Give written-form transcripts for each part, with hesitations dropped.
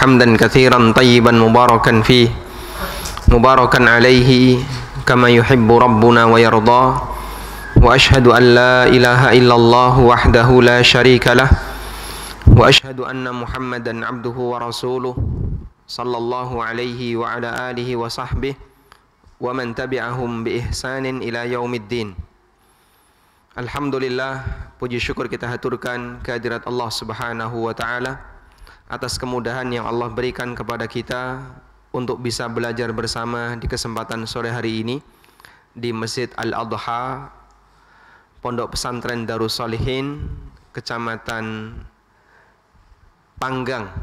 حمدا كثيرا طيبا مباركا فيه مباركا عليه كما يحب ربنا ويرضى وأشهد أن لا إله إلا الله وحده لا شريك له وأشهد أن محمدا عبده ورسوله صلى الله عليه وعلى آله وصحبه ومن تبعهم بإحسان إلى يوم الدين. Alhamdulillah, puji syukur kita haturkan kehadirat Allah Subhanahu wa taala atas kemudahan yang Allah berikan kepada kita untuk bisa belajar bersama di kesempatan sore hari ini di Masjid Al-Adha, Pondok Pesantren Darus Shalihin, Kecamatan Panggang,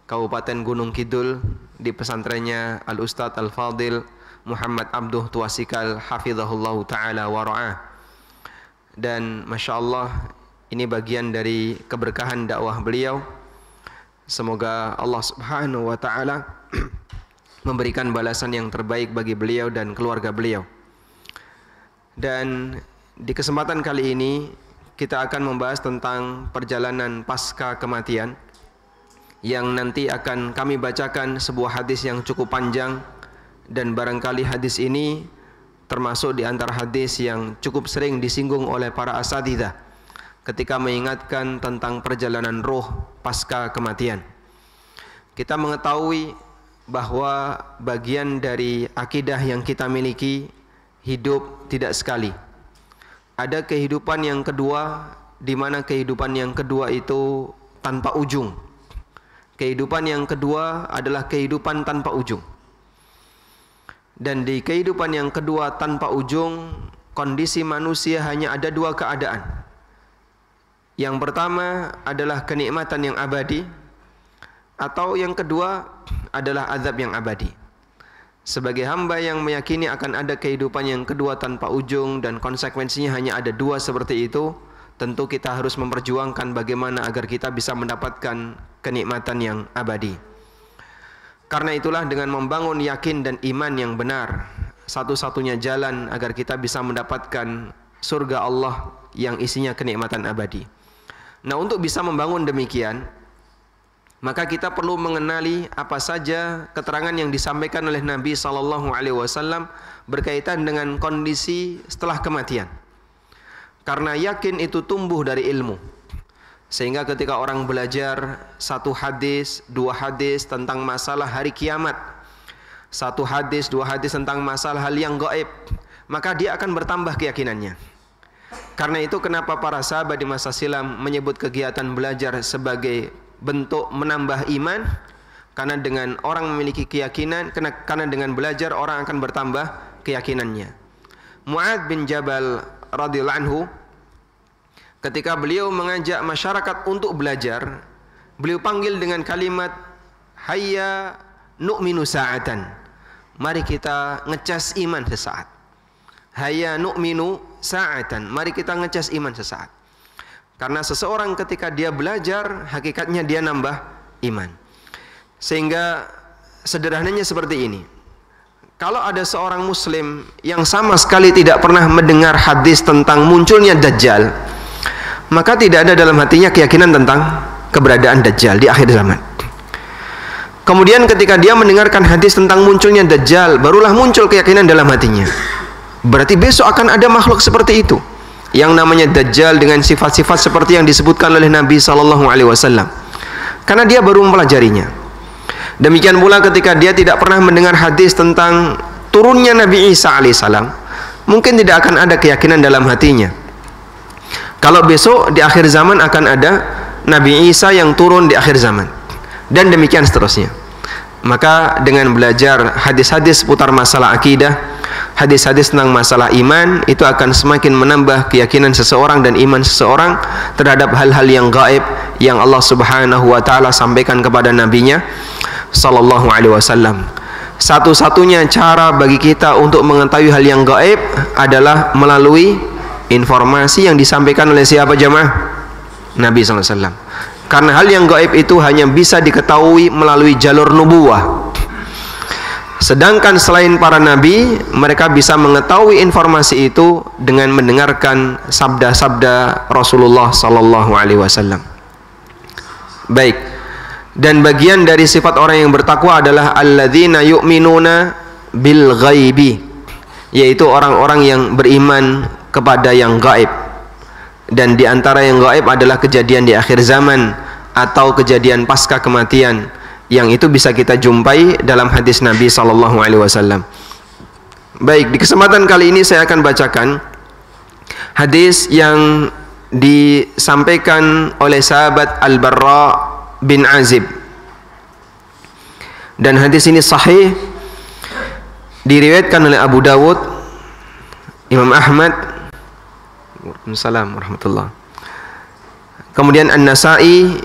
Kabupaten Gunung Kidul, di pesantrennya Al-Ustadz Al-Fadil Muhammad Abduh Tuasikal hafizahullahu ta'ala wa ra'ah. Dan Masya Allah, ini bagian dari keberkahan dakwah beliau. Semoga Allah Subhanahu wa ta'ala memberikan balasan yang terbaik bagi beliau dan keluarga beliau. Dan di kesempatan kali ini kita akan membahas tentang perjalanan pasca kematian, yang nanti akan kami bacakan sebuah hadis yang cukup panjang, dan barangkali hadis ini termasuk di antara hadis yang cukup sering disinggung oleh para asatidzah ketika mengingatkan tentang perjalanan roh pasca kematian. Kita mengetahui bahwa bagian dari akidah yang kita miliki, hidup tidak sekali. Ada kehidupan yang kedua, di mana kehidupan yang kedua itu tanpa ujung. Kehidupan yang kedua adalah kehidupan tanpa ujung. Dan di kehidupan yang kedua tanpa ujung, kondisi manusia hanya ada dua keadaan. Yang pertama adalah kenikmatan yang abadi, atau yang kedua adalah azab yang abadi. Sebagai hamba yang meyakini akan ada kehidupan yang kedua tanpa ujung dan konsekuensinya hanya ada dua seperti itu, tentu kita harus memperjuangkan bagaimana agar kita bisa mendapatkan kenikmatan yang abadi. Karena itulah dengan membangun yakin dan iman yang benar, satu-satunya jalan agar kita bisa mendapatkan surga Allah yang isinya kenikmatan abadi. Nah, untuk bisa membangun demikian, maka kita perlu mengenali apa saja keterangan yang disampaikan oleh Nabi SAW berkaitan dengan kondisi setelah kematian. Karena yakin itu tumbuh dari ilmu. Sehingga ketika orang belajar satu hadis, dua hadis tentang masalah hari kiamat, satu hadis, dua hadis tentang masalah hal yang gaib, maka dia akan bertambah keyakinannya. Karena itu kenapa para sahabat di masa silam menyebut kegiatan belajar sebagai bentuk menambah iman, karena dengan orang memiliki keyakinan, karena dengan belajar orang akan bertambah keyakinannya. Mu'adz bin Jabal radhiyallahu anhu, ketika beliau mengajak masyarakat untuk belajar, beliau panggil dengan kalimat hayya nu'minu sa'atan, mari kita ngecas iman sesaat. Hayya nu'minu sa'atan, mari kita ngecas iman sesaat. Karena seseorang ketika dia belajar, hakikatnya dia nambah iman. Sehingga sederhananya seperti ini. Kalau ada seorang muslim yang sama sekali tidak pernah mendengar hadis tentang munculnya Dajjal, maka tidak ada dalam hatinya keyakinan tentang keberadaan Dajjal di akhir zaman. Kemudian ketika dia mendengarkan hadis tentang munculnya Dajjal, barulah muncul keyakinan dalam hatinya. Berarti besok akan ada makhluk seperti itu, yang namanya Dajjal dengan sifat-sifat seperti yang disebutkan oleh Nabi SAW. Karena dia baru mempelajarinya. Demikian pula ketika dia tidak pernah mendengar hadis tentang turunnya Nabi Isa alaihissalam, mungkin tidak akan ada keyakinan dalam hatinya. Kalau besok di akhir zaman akan ada Nabi Isa yang turun di akhir zaman, dan demikian seterusnya. Maka dengan belajar hadis-hadis seputar masalah akidah, hadis-hadis tentang masalah iman, itu akan semakin menambah keyakinan seseorang dan iman seseorang terhadap hal-hal yang gaib yang Allah Subhanahu wa taala sampaikan kepada nabinya sallallahu alaihi wasallam. Satu-satunya cara bagi kita untuk mengetahui hal yang gaib adalah melalui informasi yang disampaikan oleh siapa jemaah? Nabi SAW. Karena hal yang gaib itu hanya bisa diketahui melalui jalur nubuwah. Sedangkan selain para nabi, mereka bisa mengetahui informasi itu dengan mendengarkan sabda-sabda Rasulullah SAW. Baik. Dan bagian dari sifat orang yang bertakwa adalah alladzina yu'minuna bil ghaibi, yaitu orang-orang yang beriman kepada yang gaib. Dan di antara yang gaib adalah kejadian di akhir zaman atau kejadian pasca kematian, yang itu bisa kita jumpai dalam hadis Nabi sallallahu alaihi wasallam. Baik, di kesempatan kali ini saya akan bacakan hadis yang disampaikan oleh sahabat Al-Barra bin Azib, dan hadis ini sahih, diriwayatkan oleh Abu Dawud, Imam Ahmad, Waalaikumsalam warahmatullah, kemudian An-Nasa'i,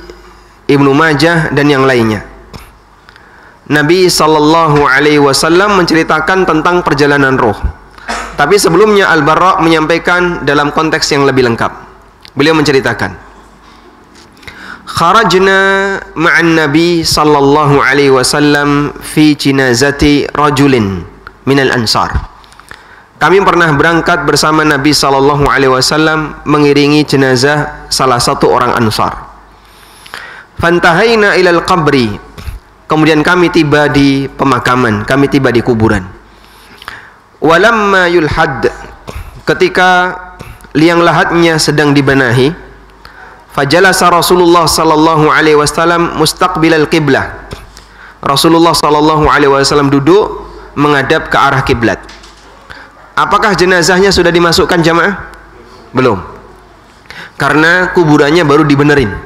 Ibnu Majah dan yang lainnya. Nabi sallallahu alaihi wasallam menceritakan tentang perjalanan roh. Tapi sebelumnya Al-Barra menyampaikan dalam konteks yang lebih lengkap. Beliau menceritakan, kharajna ma'an Nabi sallallahu alaihi wasallam fi jinazati rajulin minal ansar. Kami pernah berangkat bersama Nabi sallallahu alaihi wasallam mengiringi jenazah salah satu orang Ansar. Fantahaina ilal qabri. Kemudian kami tiba di pemakaman, kami tiba di kuburan. Walamma yulhad, ketika liang lahatnya sedang dibenahi, fajalasa Rasulullah sallallahu alaihi wasallam mustaqbilal qiblah. Rasulullah sallallahu alaihi wasallam duduk menghadap ke arah kiblat. Apakah jenazahnya sudah dimasukkan jamaah? Belum. Karena kuburannya baru dibenerin.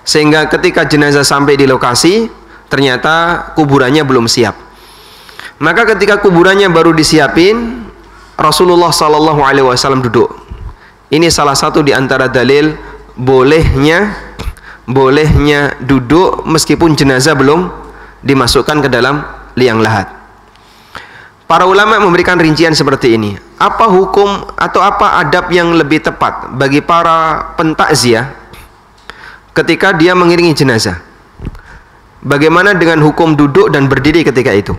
Sehingga ketika jenazah sampai di lokasi, ternyata kuburannya belum siap. Maka ketika kuburannya baru disiapin, Rasulullah sallallahu alaihi wasallam duduk. Ini salah satu di antara dalil bolehnya duduk meskipun jenazah belum dimasukkan ke dalam liang lahat. Para ulama memberikan rincian seperti ini. Apa hukum atau apa adab yang lebih tepat bagi para pentakziah ketika dia mengiringi jenazah? Bagaimana dengan hukum duduk dan berdiri ketika itu?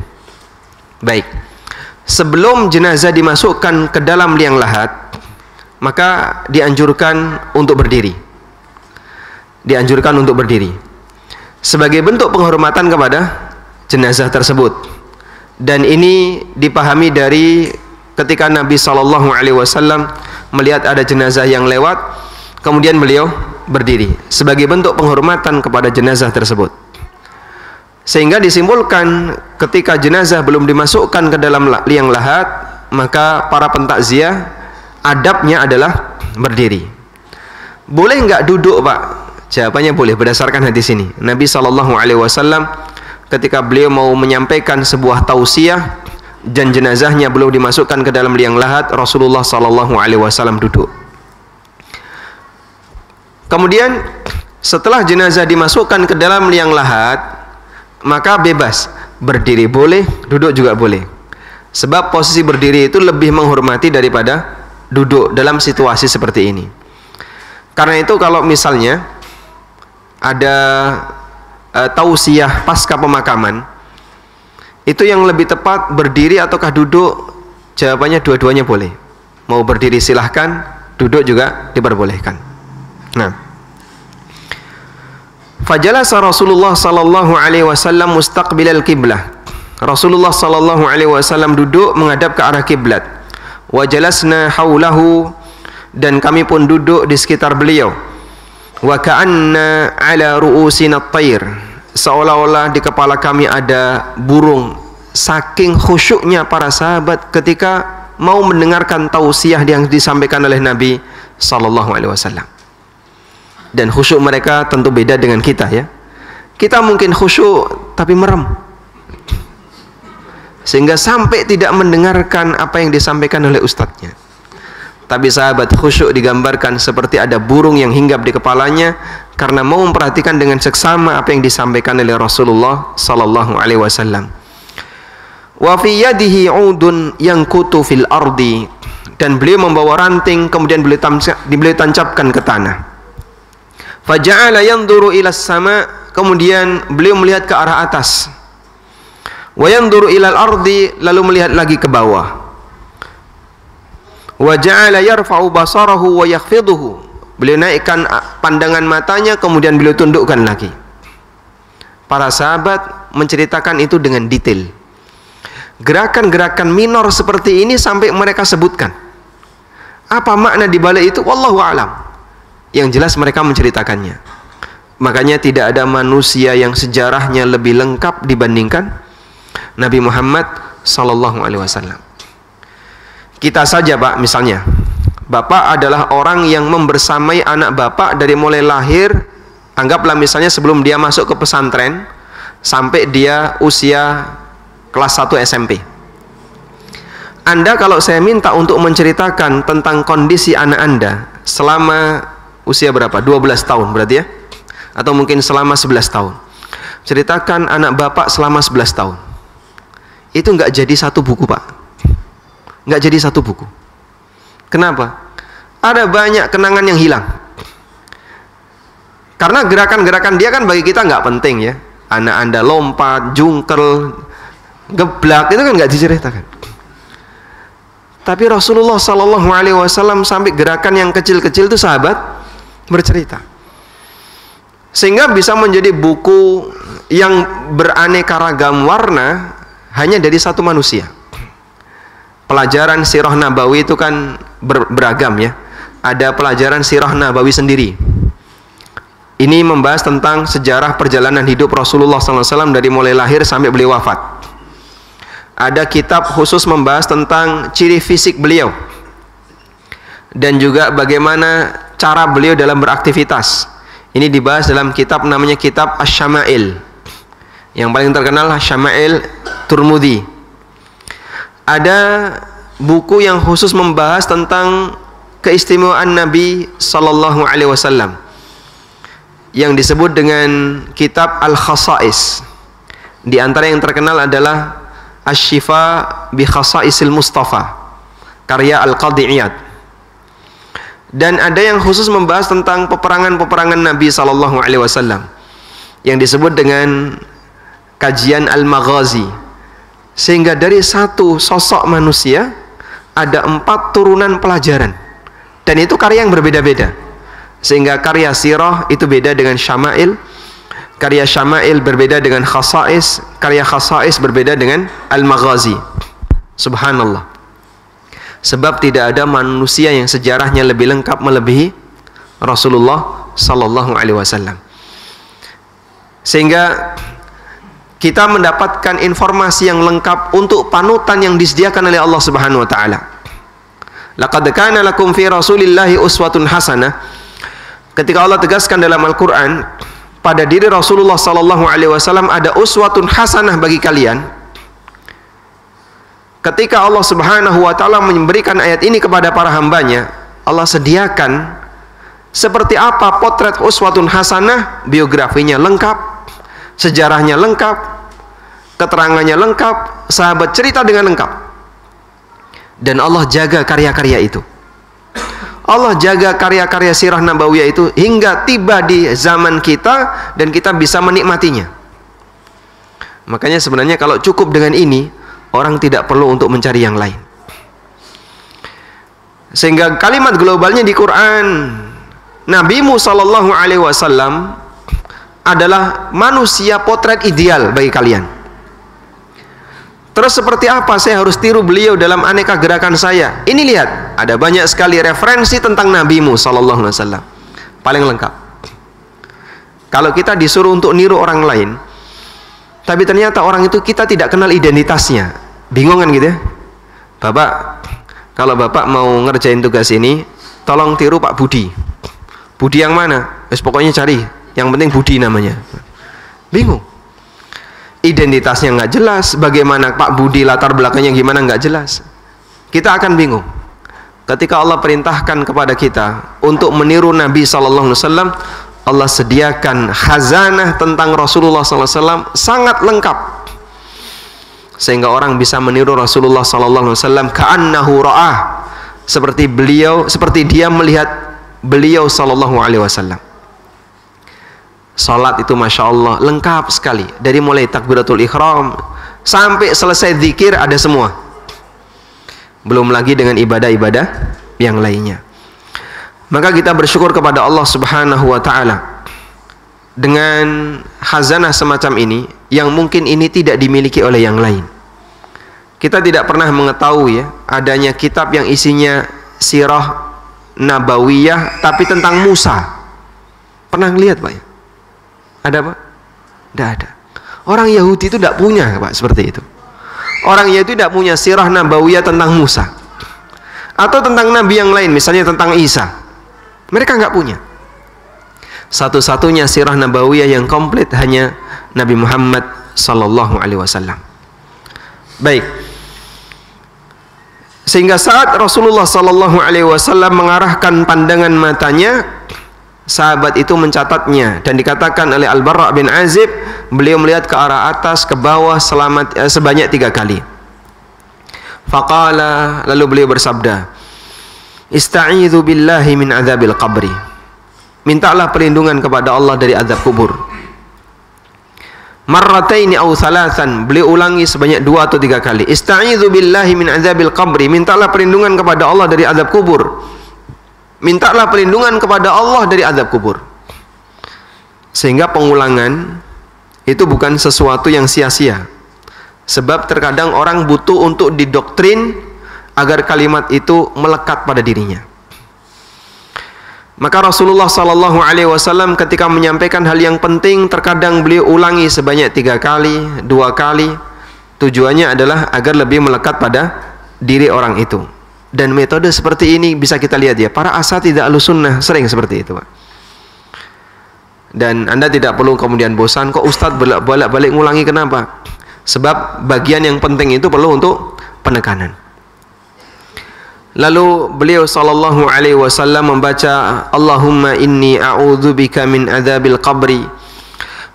Baik, sebelum jenazah dimasukkan ke dalam liang lahat, maka dianjurkan untuk berdiri. Dianjurkan untuk berdiri sebagai bentuk penghormatan kepada jenazah tersebut. Dan ini dipahami dari ketika Nabi sallallahu alaihi wasallam melihat ada jenazah yang lewat, kemudian beliau berdiri sebagai bentuk penghormatan kepada jenazah tersebut. Sehingga disimpulkan ketika jenazah belum dimasukkan ke dalam liang lahat, maka para pentakziah adabnya adalah berdiri. Boleh enggak duduk, Pak? Jawabannya boleh berdasarkan hadis ini. Nabi sallallahu alaihi wasallam ketika beliau mau menyampaikan sebuah tausiah dan jenazahnya belum dimasukkan ke dalam liang lahat, Rasulullah sallallahu alaihi wasallam duduk. Kemudian setelah jenazah dimasukkan ke dalam liang lahat, maka bebas, berdiri boleh, duduk juga boleh. Sebab posisi berdiri itu lebih menghormati daripada duduk dalam situasi seperti ini. Karena itu kalau misalnya ada tausiah pasca pemakaman, itu yang lebih tepat berdiri ataukah duduk? Jawabannya dua-duanya boleh. Mau berdiri silahkan, duduk juga diperbolehkan. Nah, fajalasa Rasulullah sallallahu alaihi wasallam mustaqbilal qiblah. Rasulullah sallallahu alaihi wasallam duduk menghadap ke arah kiblat. Wa jalasna haulahu, dan kami pun duduk di sekitar beliau. Wa ka'anna ala ru'usina at-tayr, seolah-olah di kepala kami ada burung. Saking khusyuknya para sahabat ketika mau mendengarkan tausiah yang disampaikan oleh Nabi sallallahu alaihi wasallam. Dan khusyuk mereka tentu beda dengan kita ya. Kita mungkin khusyuk tapi merem, sehingga sampai tidak mendengarkan apa yang disampaikan oleh ustadznya. Tapi sahabat khusyuk digambarkan seperti ada burung yang hinggap di kepalanya karena mau memperhatikan dengan seksama apa yang disampaikan oleh Rasulullah sallallahu alaihi wasallam. Wa fi yadihi 'udun yankutu fil ardi, dan beliau membawa ranting kemudian beliau tancapkan ke tanah. Faja'ala yanzuru ila sama, kemudian beliau melihat ke arah atas. Wa yanzuru ila al-ardi, lalu melihat lagi ke bawah. Wa ja'ala yarfa'u basarahu wa yakhfiduhu, beliau naikkan pandangan matanya kemudian beliau tundukkan lagi. Para sahabat menceritakan itu dengan detail. Gerakan-gerakan minor seperti ini sampai mereka sebutkan. Apa makna di balik itu? Wallahu a'lam. Yang jelas mereka menceritakannya. Makanya tidak ada manusia yang sejarahnya lebih lengkap dibandingkan Nabi Muhammad sallallahu alaihi wasallam. Kita saja, Pak, misalnya. Bapak adalah orang yang membersamai anak Bapak dari mulai lahir, anggaplah misalnya sebelum dia masuk ke pesantren sampai dia usia kelas 1 SMP. Anda kalau saya minta untuk menceritakan tentang kondisi anak Anda selama usia berapa? 12 tahun berarti ya? Atau mungkin selama 11 tahun. Ceritakan anak Bapak selama 11 tahun. Itu nggak jadi satu buku, Pak. Nggak jadi satu buku. Kenapa? Ada banyak kenangan yang hilang. Karena gerakan-gerakan dia kan bagi kita nggak penting ya. Anak Anda lompat, jungkel, geblak, itu kan nggak diceritakan. Tapi Rasulullah Sallallahu Alaihi Wasallam sampai gerakan yang kecil-kecil itu sahabat bercerita. Sehingga bisa menjadi buku yang beraneka ragam warna hanya dari satu manusia. Pelajaran sirah nabawi itu kan beragam ya. Ada pelajaran sirah nabawi sendiri. Ini membahas tentang sejarah perjalanan hidup Rasulullah SAW dari mulai lahir sampai beliau wafat. Ada kitab khusus membahas tentang ciri fisik beliau. Dan juga bagaimana cara beliau dalam beraktivitas. Ini dibahas dalam kitab namanya kitab Asy-Syama'il. Yang paling terkenal Syama'il Turmudi. Ada buku yang khusus membahas tentang keistimewaan Nabi Sallallahu Alaihi Wasallam yang disebut dengan kitab Al-Khasa'is. Di antara yang terkenal adalah Asy-Syifa bi Khasa'isil Mustafa karya Al-Qadhi Iyad. Dan ada yang khusus membahas tentang peperangan-peperangan Nabi Sallallahu Alaihi Wasallam yang disebut dengan kajian Al-Maghazi. Sehingga dari satu sosok manusia ada 4 turunan pelajaran. Dan itu karya yang berbeda-beda. Sehingga karya sirah itu beda dengan syama'il. Karya syama'il berbeda dengan khasa'is. Karya khasa'is berbeda dengan al-maghazi. Subhanallah. Sebab tidak ada manusia yang sejarahnya lebih lengkap melebihi Rasulullah Sallallahu Alaihi Wasallam. Sehingga kita mendapatkan informasi yang lengkap untuk panutan yang disediakan oleh Allah Subhanahu wa taala. Laqad kana lakum fi Rasulillahi uswatun hasanah. Ketika Allah tegaskan dalam Al-Qur'an, pada diri Rasulullah sallallahu alaihi wasallam ada uswatun hasanah bagi kalian. Ketika Allah Subhanahu wa taala memberikan ayat ini kepada para hambanya, Allah sediakan seperti apa potret uswatun hasanah, biografinya lengkap, sejarahnya lengkap, keterangannya lengkap, sahabat cerita dengan lengkap. Dan Allah jaga karya-karya itu. Allah jaga karya-karya sirah nabawiyah itu hingga tiba di zaman kita dan kita bisa menikmatinya. Makanya sebenarnya kalau cukup dengan ini, orang tidak perlu untuk mencari yang lain. Sehingga kalimat globalnya di Quran, Nabimu Sallallahu Alaihi Wasallam adalah manusia potret ideal bagi kalian. Terus seperti apa saya harus tiru beliau dalam aneka gerakan saya? Ini lihat, ada banyak sekali referensi tentang Nabimu Sallallahu Alaihi Wasallam. Paling lengkap. Kalau kita disuruh untuk niru orang lain, tapi ternyata orang itu kita tidak kenal identitasnya, bingung kan gitu ya? Bapak, kalau Bapak mau ngerjain tugas ini, tolong tiru Pak Budi. Budi yang mana? Pokoknya cari, yang penting Budi namanya. Bingung. Identitasnya nggak jelas, bagaimana Pak Budi latar belakangnya gimana nggak jelas. Kita akan bingung. Ketika Allah perintahkan kepada kita untuk meniru Nabi Sallallahu Alaihi Wasallam, Allah sediakan khazanah tentang Rasulullah Sallallahu Alaihi Wasallam sangat lengkap, sehingga orang bisa meniru Rasulullah Sallallahu Alaihi Wasallam ka'annahu ra'ah, seperti beliau, seperti dia melihat beliau Sallallahu Alaihi Wasallam. Salat itu Masya Allah lengkap sekali, dari mulai takbiratul ihram sampai selesai zikir ada semua. Belum lagi dengan ibadah-ibadah yang lainnya. Maka kita bersyukur kepada Allah Subhanahu wa taala dengan khazanah semacam ini yang mungkin ini tidak dimiliki oleh yang lain. Kita tidak pernah mengetahui ya adanya kitab yang isinya sirah nabawiyah tapi tentang Musa. Pernah ngelihat Pak ya? Ada Pak? Tidak ada. Orang Yahudi itu tidak punya Pak seperti itu. Orang Yahudi tidak punya sirah nabawiyah tentang Musa atau tentang nabi yang lain, misalnya tentang Isa. Mereka nggak punya. Satu-satunya sirah nabawiyah yang komplit hanya Nabi Muhammad sallallahu alaihi wasallam. Baik. Sehingga saat Rasulullah sallallahu alaihi wasallam mengarahkan pandangan matanya, sahabat itu mencatatnya dan dikatakan oleh Al-Barra bin Azib, beliau melihat ke arah atas, ke bawah sebanyak 3 kali. Faqala, lalu beliau bersabda, "Ista'idzu billahi min adzabil qabri." Mintalah perlindungan kepada Allah dari azab kubur. Marrataini aw thalathan, beliau ulangi sebanyak 2 atau 3 kali. Ista'idzu billahi min adzabil qabri, mintalah perlindungan kepada Allah dari azab kubur. Mintalah perlindungan kepada Allah dari azab kubur. Sehingga pengulangan itu bukan sesuatu yang sia-sia. Sebab terkadang orang butuh untuk didoktrin agar kalimat itu melekat pada dirinya. Maka Rasulullah sallallahu alaihi wasallam ketika menyampaikan hal yang penting, terkadang beliau ulangi sebanyak 3 kali, 2 kali. Tujuannya adalah agar lebih melekat pada diri orang itu. Dan metode seperti ini bisa kita lihat ya, para asatidzah Ahlussunnah sering seperti itu Pak. Dan Anda tidak perlu kemudian bosan, kok Ustadz bolak-balik ngulangi, kenapa? Sebab bagian yang penting itu perlu untuk penekanan. Lalu beliau sallallahu alaihi wasallam membaca, Allahumma inni a'udzubika min adzabil qabri.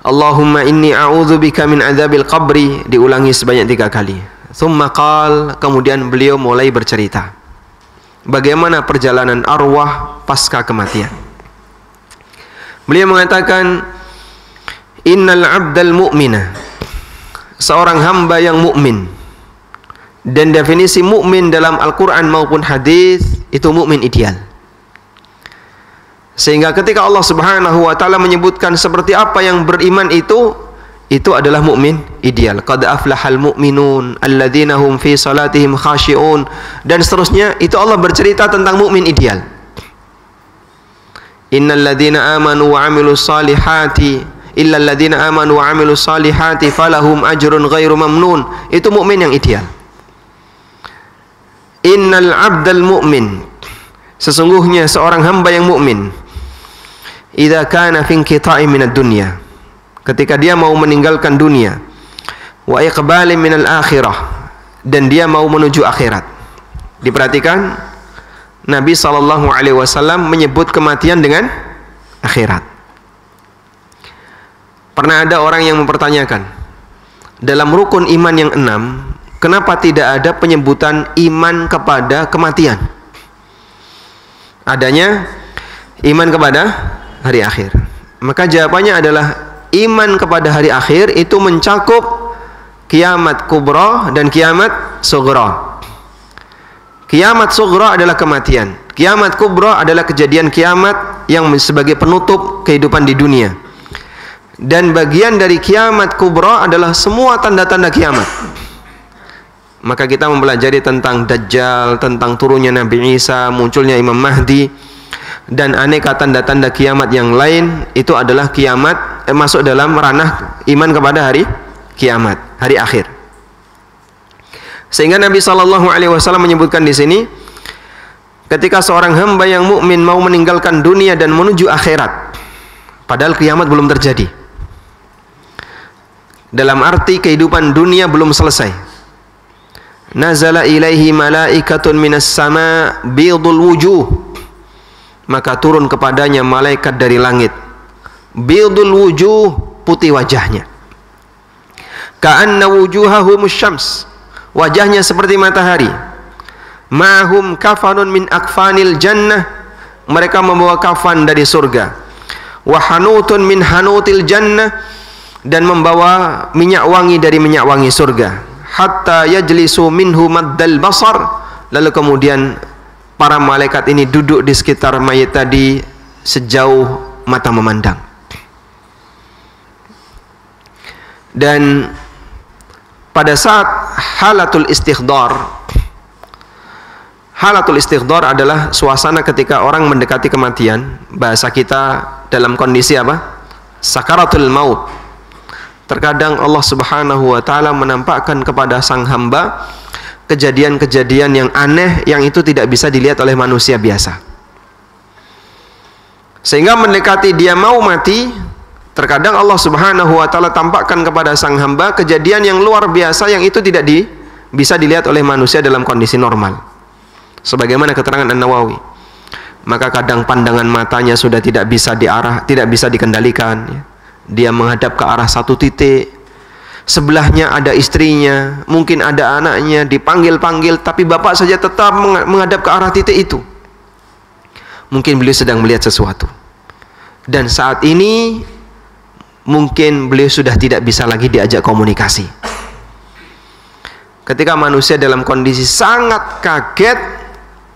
Allahumma inni a'udzubika min adzabil qabri, diulangi sebanyak 3 kali. Tsumma qal, kemudian beliau mulai bercerita bagaimana perjalanan arwah pasca kematian. Beliau mengatakan, innal 'abdal mu'mina, seorang hamba yang mukmin. Dan definisi mukmin dalam Al-Quran maupun hadis itu mukmin ideal. Sehingga ketika Allah Subhanahu wa taala menyebutkan seperti apa yang beriman itu adalah mukmin ideal. Qad aflahal mu'minun alladzina hum fi salatihim khashi'un, dan seterusnya, itu Allah bercerita tentang mukmin ideal. Innal ladzina amanu wa 'amilus salihati illal ladzina amanu wa 'amilus salihati falahum ajrun ghairu mamnun. Itu mukmin yang ideal. Innal 'abdal mu'min, sesungguhnya seorang hamba yang mukmin, idza kana fi inqita'in minad dunya, ketika dia mau meninggalkan dunia, wa iqbalin minal akhirah, dan dia mau menuju akhirat. Diperhatikan, Nabi sallallahu alaihi wasallam menyebut kematian dengan akhirat. Pernah ada orang yang mempertanyakan, dalam rukun iman yang 6, kenapa tidak ada penyebutan iman kepada kematian? Adanya iman kepada hari akhir. Maka jawabannya adalah iman kepada hari akhir itu mencakup kiamat kubra dan kiamat sughra. Kiamat sughra adalah kematian. Kiamat kubra adalah kejadian kiamat yang sebagai penutup kehidupan di dunia. Dan bagian dari kiamat kubra adalah semua tanda-tanda kiamat. Maka kita mempelajari tentang Dajjal, tentang turunnya Nabi Isa, munculnya Imam Mahdi, dan aneka tanda-tanda kiamat yang lain. Itu adalah kiamat, masuk dalam ranah iman kepada hari kiamat, hari akhir. Sehingga Nabi SAW menyebutkan di sini, ketika seorang hamba yang mukmin mau meninggalkan dunia dan menuju akhirat, padahal kiamat belum terjadi, dalam arti kehidupan dunia belum selesai, nazala ilaihi malaikatun minas sama bidul wujuh, maka turun kepadanya malaikat dari langit, bidul wujuh, putih wajahnya, ka'anna wujuhahumus syams, wajahnya seperti matahari, ma'hum kafanun min akfanil jannah, mereka membawa kafan dari surga, wa hanutun min hanutil jannah, dan membawa minyak wangi dari minyak wangi surga, hatta yajlisu minhu maddal basar, lalu kemudian para malaikat ini duduk di sekitar mayat tadi sejauh mata memandang. Dan pada saat halatul istighdar adalah suasana ketika orang mendekati kematian. Bahasa kita dalam kondisi apa? Sakaratul maut. Terkadang Allah Subhanahu wa taala menampakkan kepada sang hamba kejadian-kejadian yang aneh yang itu tidak bisa dilihat oleh manusia biasa. Sehingga mendekati dia mau mati, terkadang Allah Subhanahu wa taala tampakkan kepada sang hamba kejadian yang luar biasa yang itu tidak bisa dilihat oleh manusia dalam kondisi normal. Sebagaimana keterangan An-Nawawi. Maka kadang pandangan matanya sudah tidak bisa dikendalikan, ya. Dia menghadap ke arah satu titik. Sebelahnya ada istrinya, mungkin ada anaknya, dipanggil-panggil, tapi bapak saja tetap menghadap ke arah titik itu. Mungkin beliau sedang melihat sesuatu. Dan saat ini mungkin beliau sudah tidak bisa lagi diajak komunikasi. Ketika manusia dalam kondisi sangat kaget,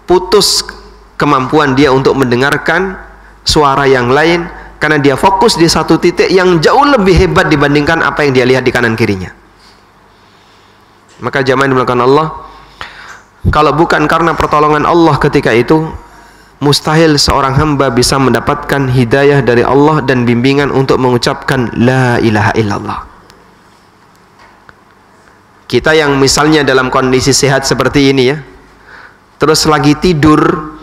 putus kemampuan dia untuk mendengarkan suara yang lain, karena dia fokus di satu titik yang jauh lebih hebat dibandingkan apa yang dia lihat di kanan kirinya. Maka jamaah yang dimuliakan Allah, kalau bukan karena pertolongan Allah ketika itu, mustahil seorang hamba bisa mendapatkan hidayah dari Allah dan bimbingan untuk mengucapkan la ilaha illallah. Kita yang misalnya dalam kondisi sehat seperti ini, ya, terus lagi tidur,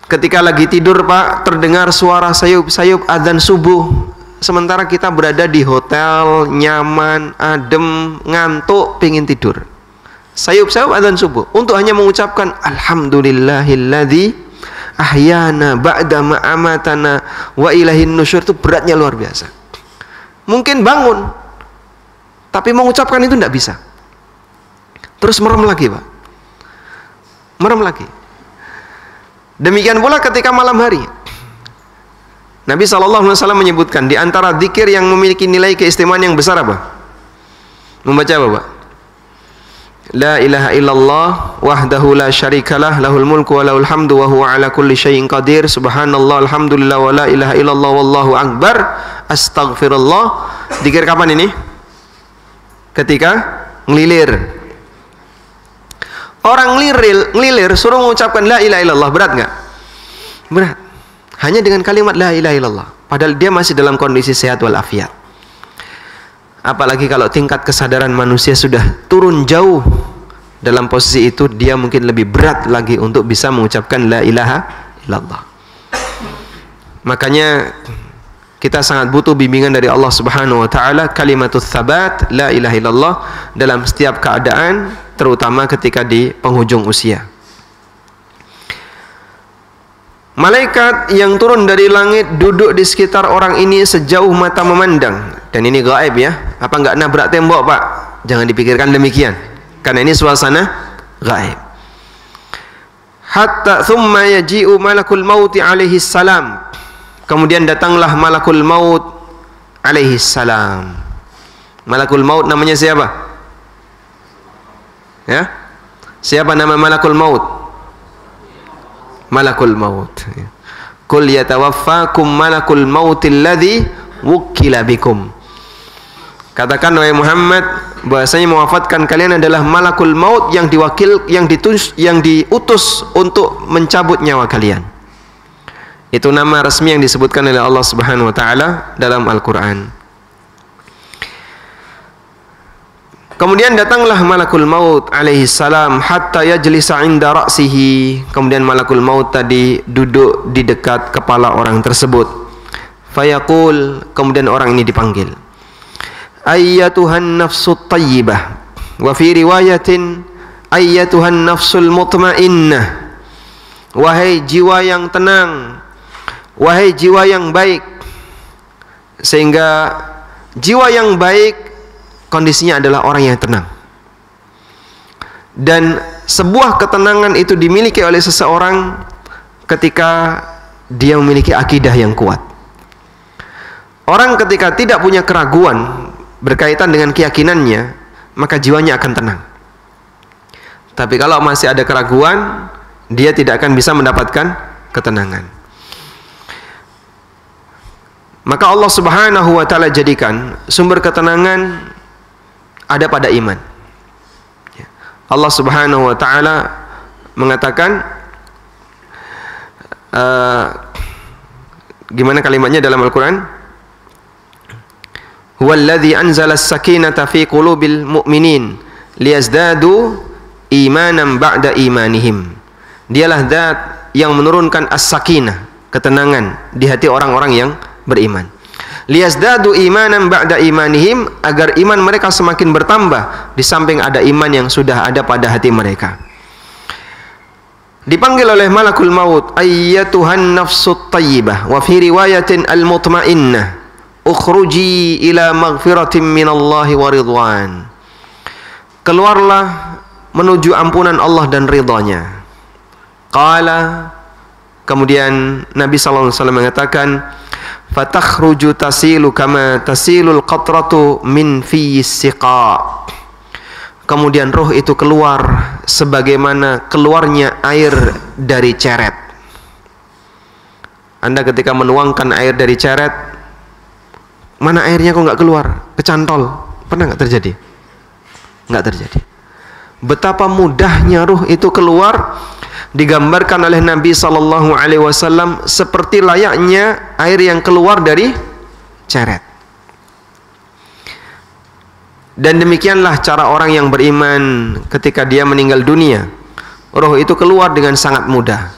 ketika lagi tidur Pak, terdengar suara sayup-sayup adzan subuh, sementara kita berada di hotel, nyaman, adem, ngantuk, pingin tidur. Sayup-sayup adzan subuh untuk hanya mengucapkan alhamdulillahilladzi ahyana ba'da ma amatana wa ilaihin nusyur, itu beratnya luar biasa. Mungkin bangun, tapi mengucapkan itu tidak bisa. Terus merem lagi Pak, merem lagi. Demikian pula ketika malam hari. Nabi SAW menyebutkan di antara zikir yang memiliki nilai keistimewaan yang besar apa? Membaca apa Pak? La ilaha illallah wahdahu la syarikalah lahul mulku wa lahul hamdu wa huwa ala kulli syai'in qadir subhanallah alhamdulillah wa la ilaha illallah wallahu akbar astaghfirullah. Zikir kapan ini? Ketika ngelilir. Orang ngelilir suruh mengucapkan la ilaha illallah, berat nggak? Berat. Hanya dengan kalimat la ilaha illallah, padahal dia masih dalam kondisi sehat walafiat. Apalagi kalau tingkat kesadaran manusia sudah turun jauh, dalam posisi itu dia mungkin lebih berat lagi untuk bisa mengucapkan la ilaha illallah. Makanya kita sangat butuh bimbingan dari Allah Subhanahu wa taala, kalimatut tsabat la ilaha illallah dalam setiap keadaan, terutama ketika di penghujung usia. Malaikat yang turun dari langit duduk di sekitar orang ini sejauh mata memandang. Dan ini gaib, ya. Apa enggak nabrak tembok Pak? Jangan dipikirkan demikian, karena ini suasana gaib. Hatta thumma yaji'u malakul mauti alaihi salam. Kemudian datanglah malakul maut alaihi salam. Malakul maut namanya siapa? Ya? Siapa nama malakul maut? Malakul maut. Qul yatawaffakum malakul mautil ladzi wukkila bikum. Katakan wahai Muhammad, bahasanya mewafatkan kalian adalah malakul maut yang diutus untuk mencabut nyawa kalian. Itu nama resmi yang disebutkan oleh Allah Subhanahu wa taala dalam Al-Qur'an. Kemudian datanglah malakul maut alaihi salam hatta yajlisa 'inda ra'sihi. Kemudian malakul maut tadi duduk di dekat kepala orang tersebut. Fayaqul, kemudian orang ini dipanggil. Ayyatuhan nafsut tayyibah. Wa fi riwayatin ayyatuhan nafsul mutmainnah. Wahai jiwa yang tenang, wahai jiwa yang baik. Sehingga jiwa yang baik kondisinya adalah orang yang tenang. Dan sebuah ketenangan itu dimiliki oleh seseorang ketika dia memiliki akidah yang kuat. Orang ketika tidak punya keraguan berkaitan dengan keyakinannya, maka jiwanya akan tenang. Tapi kalau masih ada keraguan, dia tidak akan bisa mendapatkan ketenangan. Maka Allah Subhanahu wa taala jadikan sumber ketenangan ada pada iman. Allah Subhanahu wa taala mengatakan gimana kalimatnya dalam Al-Qur'an? Huwallazi anzala as-sakinata fi qulubil mu'minin liyazdadu imanan ba'da imanihim. Dialah zat yang menurunkan as-sakinah, ketenangan di hati orang-orang yang beriman. Liyazdadu imanan ba'da imanihim, agar iman mereka semakin bertambah di samping ada iman yang sudah ada pada hati mereka. Dipanggil oleh malakul maut, ayyatuhan nafsut tayyibah, wa fi riwayatin al-mutmainnah, ukhruji ila maghfiratin minallahi wa ridwan. Keluarlah menuju ampunan Allah dan ridhanya. Qala, kemudian Nabi sallallahu alaihi wasallam mengatakan, fatakhruju tasilu kama tasilul qatratu min fiyis siqa. Kemudian roh itu keluar sebagaimana keluarnya air dari ceret. Anda ketika menuangkan air dari ceret, mana airnya kok nggak keluar? Kecantol. Pernah nggak terjadi? Nggak terjadi. Betapa mudahnya ruh itu keluar, digambarkan oleh Nabi sallallahu alaihi wasallam seperti layaknya air yang keluar dari ceret. Dan demikianlah cara orang yang beriman ketika dia meninggal dunia. Roh itu keluar dengan sangat mudah.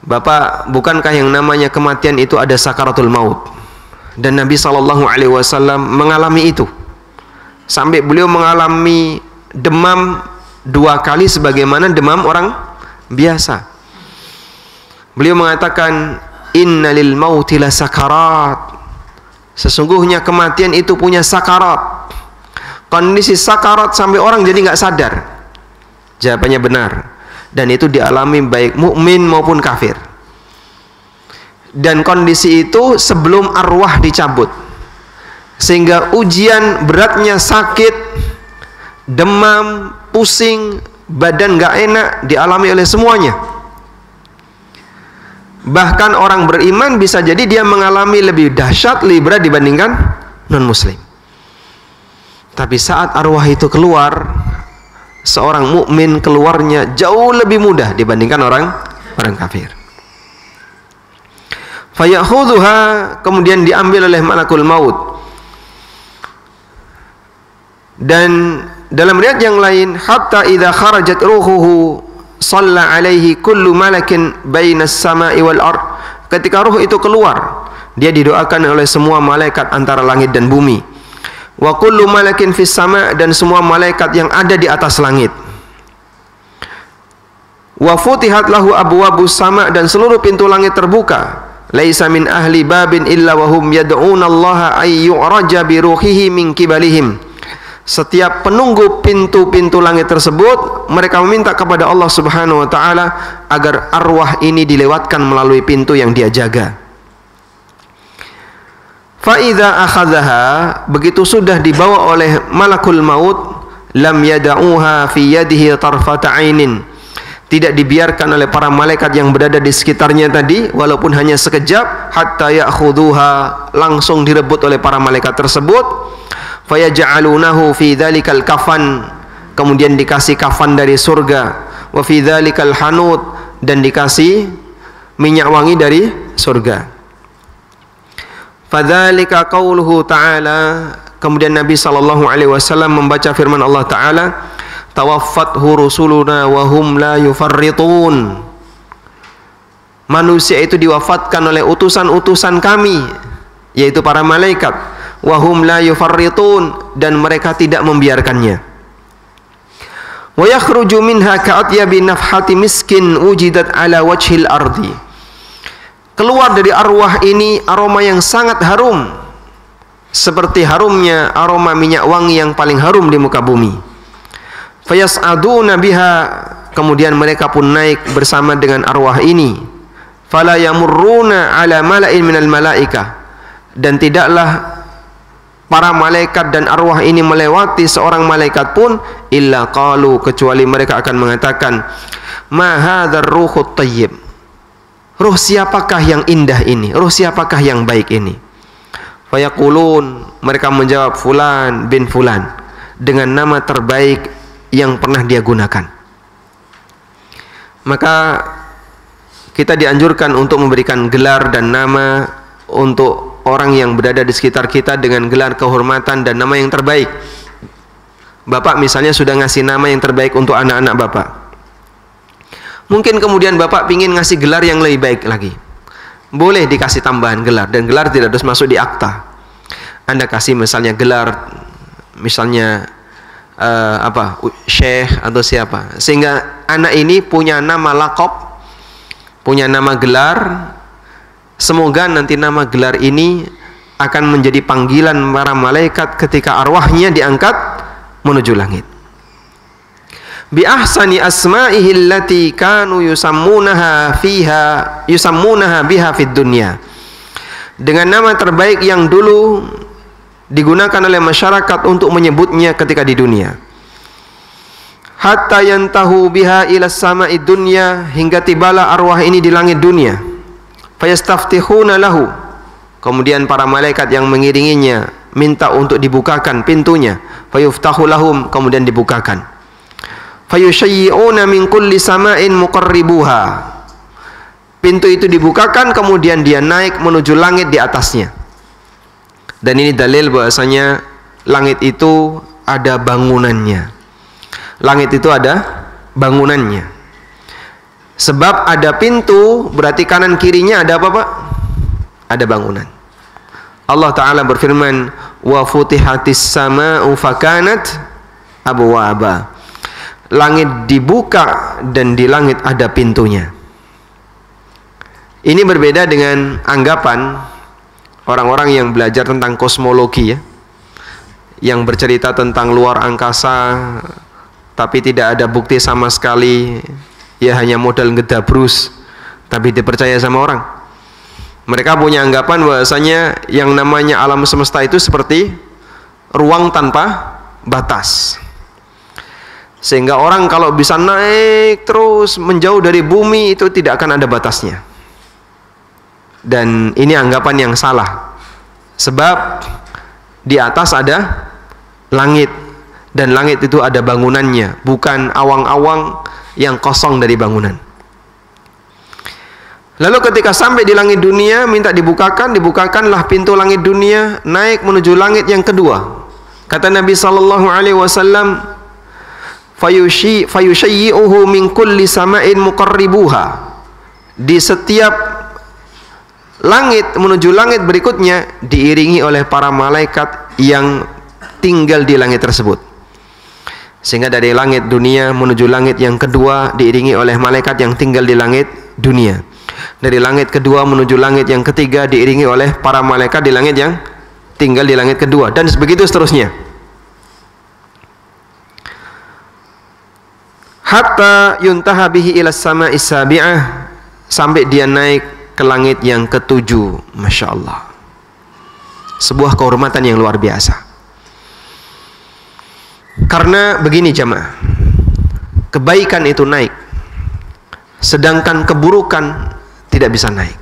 Bapak, bukankah yang namanya kematian itu ada sakaratul maut? Dan Nabi SAW mengalami itu. Sampai beliau mengalami demam 2 kali sebagaimana demam orang biasa. Beliau mengatakan, innalil mauti la sakarat. Sesungguhnya kematian itu punya sakarat. Kondisi sakarat sampai orang jadi nggak sadar. Jawabannya benar, dan itu dialami baik mukmin maupun kafir. Dan kondisi itu sebelum arwah dicabut, sehingga ujian beratnya sakit, demam, pusing, badan nggak enak dialami oleh semuanya. Bahkan orang beriman bisa jadi dia mengalami lebih dahsyat, lebih berat dibandingkan non muslim. Tapi saat arwah itu keluar, seorang mukmin keluarnya jauh lebih mudah dibandingkan orang kafir. Fayakhudhuha, kemudian diambil oleh malakul maut. Dan dalam riwayat yang lain, hatta idza kharajat ruhuhu shalla alaihi kullu malakin bainas sama'i wal ard. Ketika ruh itu keluar, dia didoakan oleh semua malaikat antara langit dan bumi. Wa kullu malakin fis sama', dan semua malaikat yang ada di atas langit. Wa futihat lahu abwabus sama', dan seluruh pintu langit terbuka. Laisa min ahli babin illa wa hum yad'una Allah ay yu'raja bi ruhihi min kibalihim. Setiap penunggu pintu-pintu langit tersebut, mereka meminta kepada Allah Subhanahu wa taala agar arwah ini dilewatkan melalui pintu yang dia jaga. Fa'idha akhadhaha, begitu sudah dibawa oleh malakul maut, lam yada'uha fi yadihi tarfata ainin. Tidak dibiarkan oleh para malaikat yang berada di sekitarnya tadi, walaupun hanya sekejap, hatta ya'khudhuha, langsung direbut oleh para malaikat tersebut. Fayaj'alunahu fi dhalikal kafan, kemudian dikasih kafan dari surga. Wa fi dhalikal hanut, dan dikasih minyak wangi dari surga. Fadzalika qauluhu ta'ala, kemudian Nabi sallallahu alaihi wasallam membaca firman Allah taala, tawaffathu rusuluna wa hum la yufarritun. Manusia itu diwafatkan oleh utusan-utusan kami, yaitu para malaikat, wa hum la yufarritun, dan mereka tidak membiarkannya. Wa yakhruju minha ka'atyabi nafhati miskin wujidat ala wajhil ardi. Keluar dari arwah ini aroma yang sangat harum, seperti harumnya aroma minyak wangi yang paling harum di muka bumi. Fayas'aduna biha, kemudian mereka pun naik bersama dengan arwah ini. Fala yamurruna ala mala'in minal malaikah, dan tidaklah para malaikat dan arwah ini melewati seorang malaikat pun, illa qalu, kecuali mereka akan mengatakan, ma hadzal ruhut thayyib. Ruh siapakah yang indah ini? Ruh siapakah yang baik ini? Fayaqulun, mereka menjawab fulan bin fulan, dengan nama terbaik yang pernah dia gunakan. Maka kita dianjurkan untuk memberikan gelar dan nama untuk orang yang berada di sekitar kita dengan gelar kehormatan dan nama yang terbaik. Bapak misalnya sudah ngasih nama yang terbaik untuk anak-anak Bapak. Mungkin kemudian Bapak ingin ngasih gelar yang lebih baik lagi. Boleh dikasih tambahan gelar, dan gelar tidak harus masuk di akta. Anda kasih misalnya gelar, misalnya Syekh atau siapa, sehingga anak ini punya nama laqab, punya nama gelar. Semoga nanti nama gelar ini akan menjadi panggilan para malaikat ketika arwahnya diangkat menuju langit. Bi ahsani asma'ihi allati kanu yusammunaha biha fid dunya, dengan nama terbaik yang dulu digunakan oleh masyarakat untuk menyebutnya ketika di dunia. Hatta yantahu biha ila sama'id dunya, hingga tibalah arwah ini di langit dunia. Fayastaftihuna lahu, kemudian para malaikat yang mengiringinya minta untuk dibukakan pintunya. Fayuftahu lahum, kemudian dibukakan. Fayushayyi'una min kulli sama'in muqarribuha, pintu itu dibukakan, kemudian dia naik menuju langit di atasnya. Dan ini dalil bahasanya langit itu ada bangunannya. Langit itu ada bangunannya. Sebab ada pintu, berarti kanan kirinya ada apa, Pak? Ada bangunan. Allah Ta'ala berfirman, wa futihatis sama'u fakanat abwaba, langit dibuka dan di langit ada pintunya. Ini berbeda dengan anggapan orang-orang yang belajar tentang kosmologi, ya, yang bercerita tentang luar angkasa tapi tidak ada bukti sama sekali, ya hanya modal ngedabrus tapi dipercaya sama orang. Mereka punya anggapan bahwasanya yang namanya alam semesta itu seperti ruang tanpa batas, sehingga orang kalau bisa naik terus menjauh dari bumi itu tidak akan ada batasnya. Dan ini anggapan yang salah, sebab di atas ada langit, dan langit itu ada bangunannya, bukan awang-awang yang kosong dari bangunan. Lalu ketika sampai di langit dunia, minta dibukakanlah pintu langit dunia, naik menuju langit yang kedua. Kata Nabi SAW, fayushayyi'uhu min kulli sama'in muqarribuha, di setiap langit menuju langit berikutnya diiringi oleh para malaikat yang tinggal di langit tersebut. Sehingga dari langit dunia menuju langit yang kedua diiringi oleh malaikat yang tinggal di langit dunia. Dari langit kedua menuju langit yang ketiga diiringi oleh para malaikat di langit yang tinggal di langit kedua, dan begitu seterusnya. Hatta yuntaha bihi ila sama'is sabi'ah, sampai dia naik ke langit yang ketujuh. Masya Allah, sebuah kehormatan yang luar biasa. Karena begini jamaah, kebaikan itu naik, sedangkan keburukan tidak bisa naik.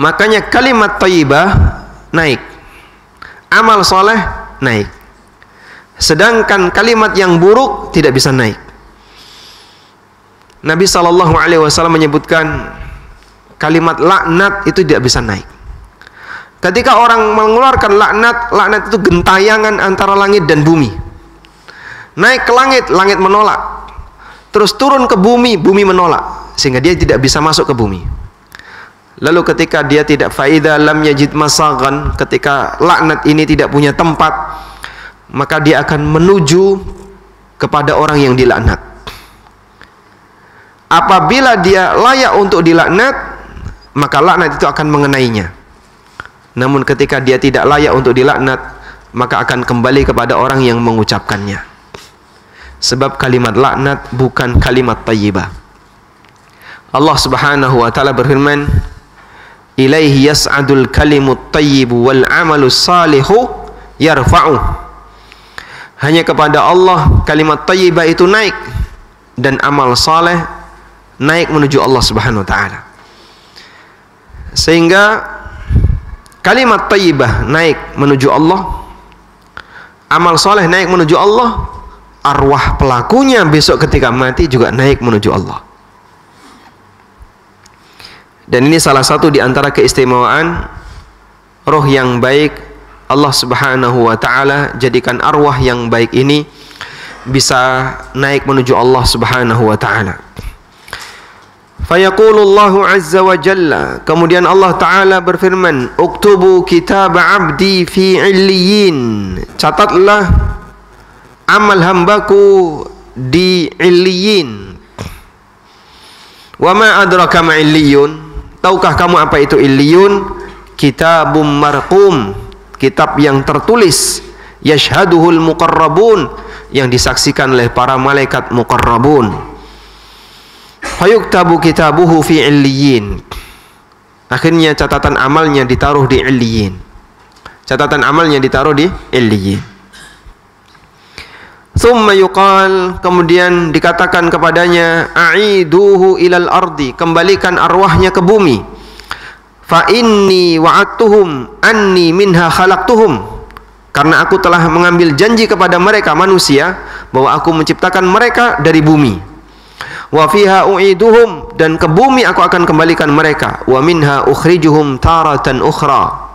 Makanya kalimat thayyibah naik, amal soleh naik, sedangkan kalimat yang buruk tidak bisa naik. Nabi SAW menyebutkan kalimat laknat itu tidak bisa naik. Ketika orang mengeluarkan laknat, laknat itu gentayangan antara langit dan bumi. Naik ke langit, langit menolak. Terus turun ke bumi, bumi menolak, sehingga dia tidak bisa masuk ke bumi. Lalu ketika dia tidak faida lam yajid masagan, ketika laknat ini tidak punya tempat, maka dia akan menuju kepada orang yang dilaknat. Apabila dia layak untuk dilaknat, maka laknat itu akan mengenainya. Namun ketika dia tidak layak untuk dilaknat, maka akan kembali kepada orang yang mengucapkannya. Sebab kalimat laknat bukan kalimat thayyibah. Allah Subhanahu wa taala berfirman, "Ilaihi yas'adul kalimut thayyibu wal 'amalus salihu yarfa'u." Hanya kepada Allah kalimat thayyibah itu naik, dan amal saleh naik menuju Allah Subhanahu wa taala. Sehingga kalimat thayyibah naik menuju Allah, amal soleh naik menuju Allah, arwah pelakunya besok ketika mati juga naik menuju Allah. Dan ini salah satu di antara keistimewaan roh yang baik. Allah Subhanahu wa ta'ala jadikan arwah yang baik ini bisa naik menuju Allah Subhanahu wa ta'ala. Fayaqulullahu azza wa jalla, kemudian Allah Ta'ala berfirman, uktubu kitab abdi fi illiyin, catatlah amal hambaku di illiyin. Wa ma adraka ma illiyun, tahukah kamu apa itu illiyun? Kitabum marqum, kitab yang tertulis, yashhaduhul muqarrabun, yang disaksikan oleh para malaikat muqarrabun. Fayuktabu kitabuhu fi illiyin, akhirnya catatan amalnya ditaruh di illiyin. Catatan amalnya ditaruh di illiyin. Thumma yuqal, kemudian dikatakan kepadanya, a'iduhu ilal ardi, kembalikan arwahnya ke bumi. Fa inni wa'adtuhum anni minha khalaqtuhum, karena aku telah mengambil janji kepada mereka manusia bahwa aku menciptakan mereka dari bumi. Wa fiha u'iduhum, dan ke bumi aku akan kembalikan mereka. Wa minha ukhrijuhum taratan ukhra,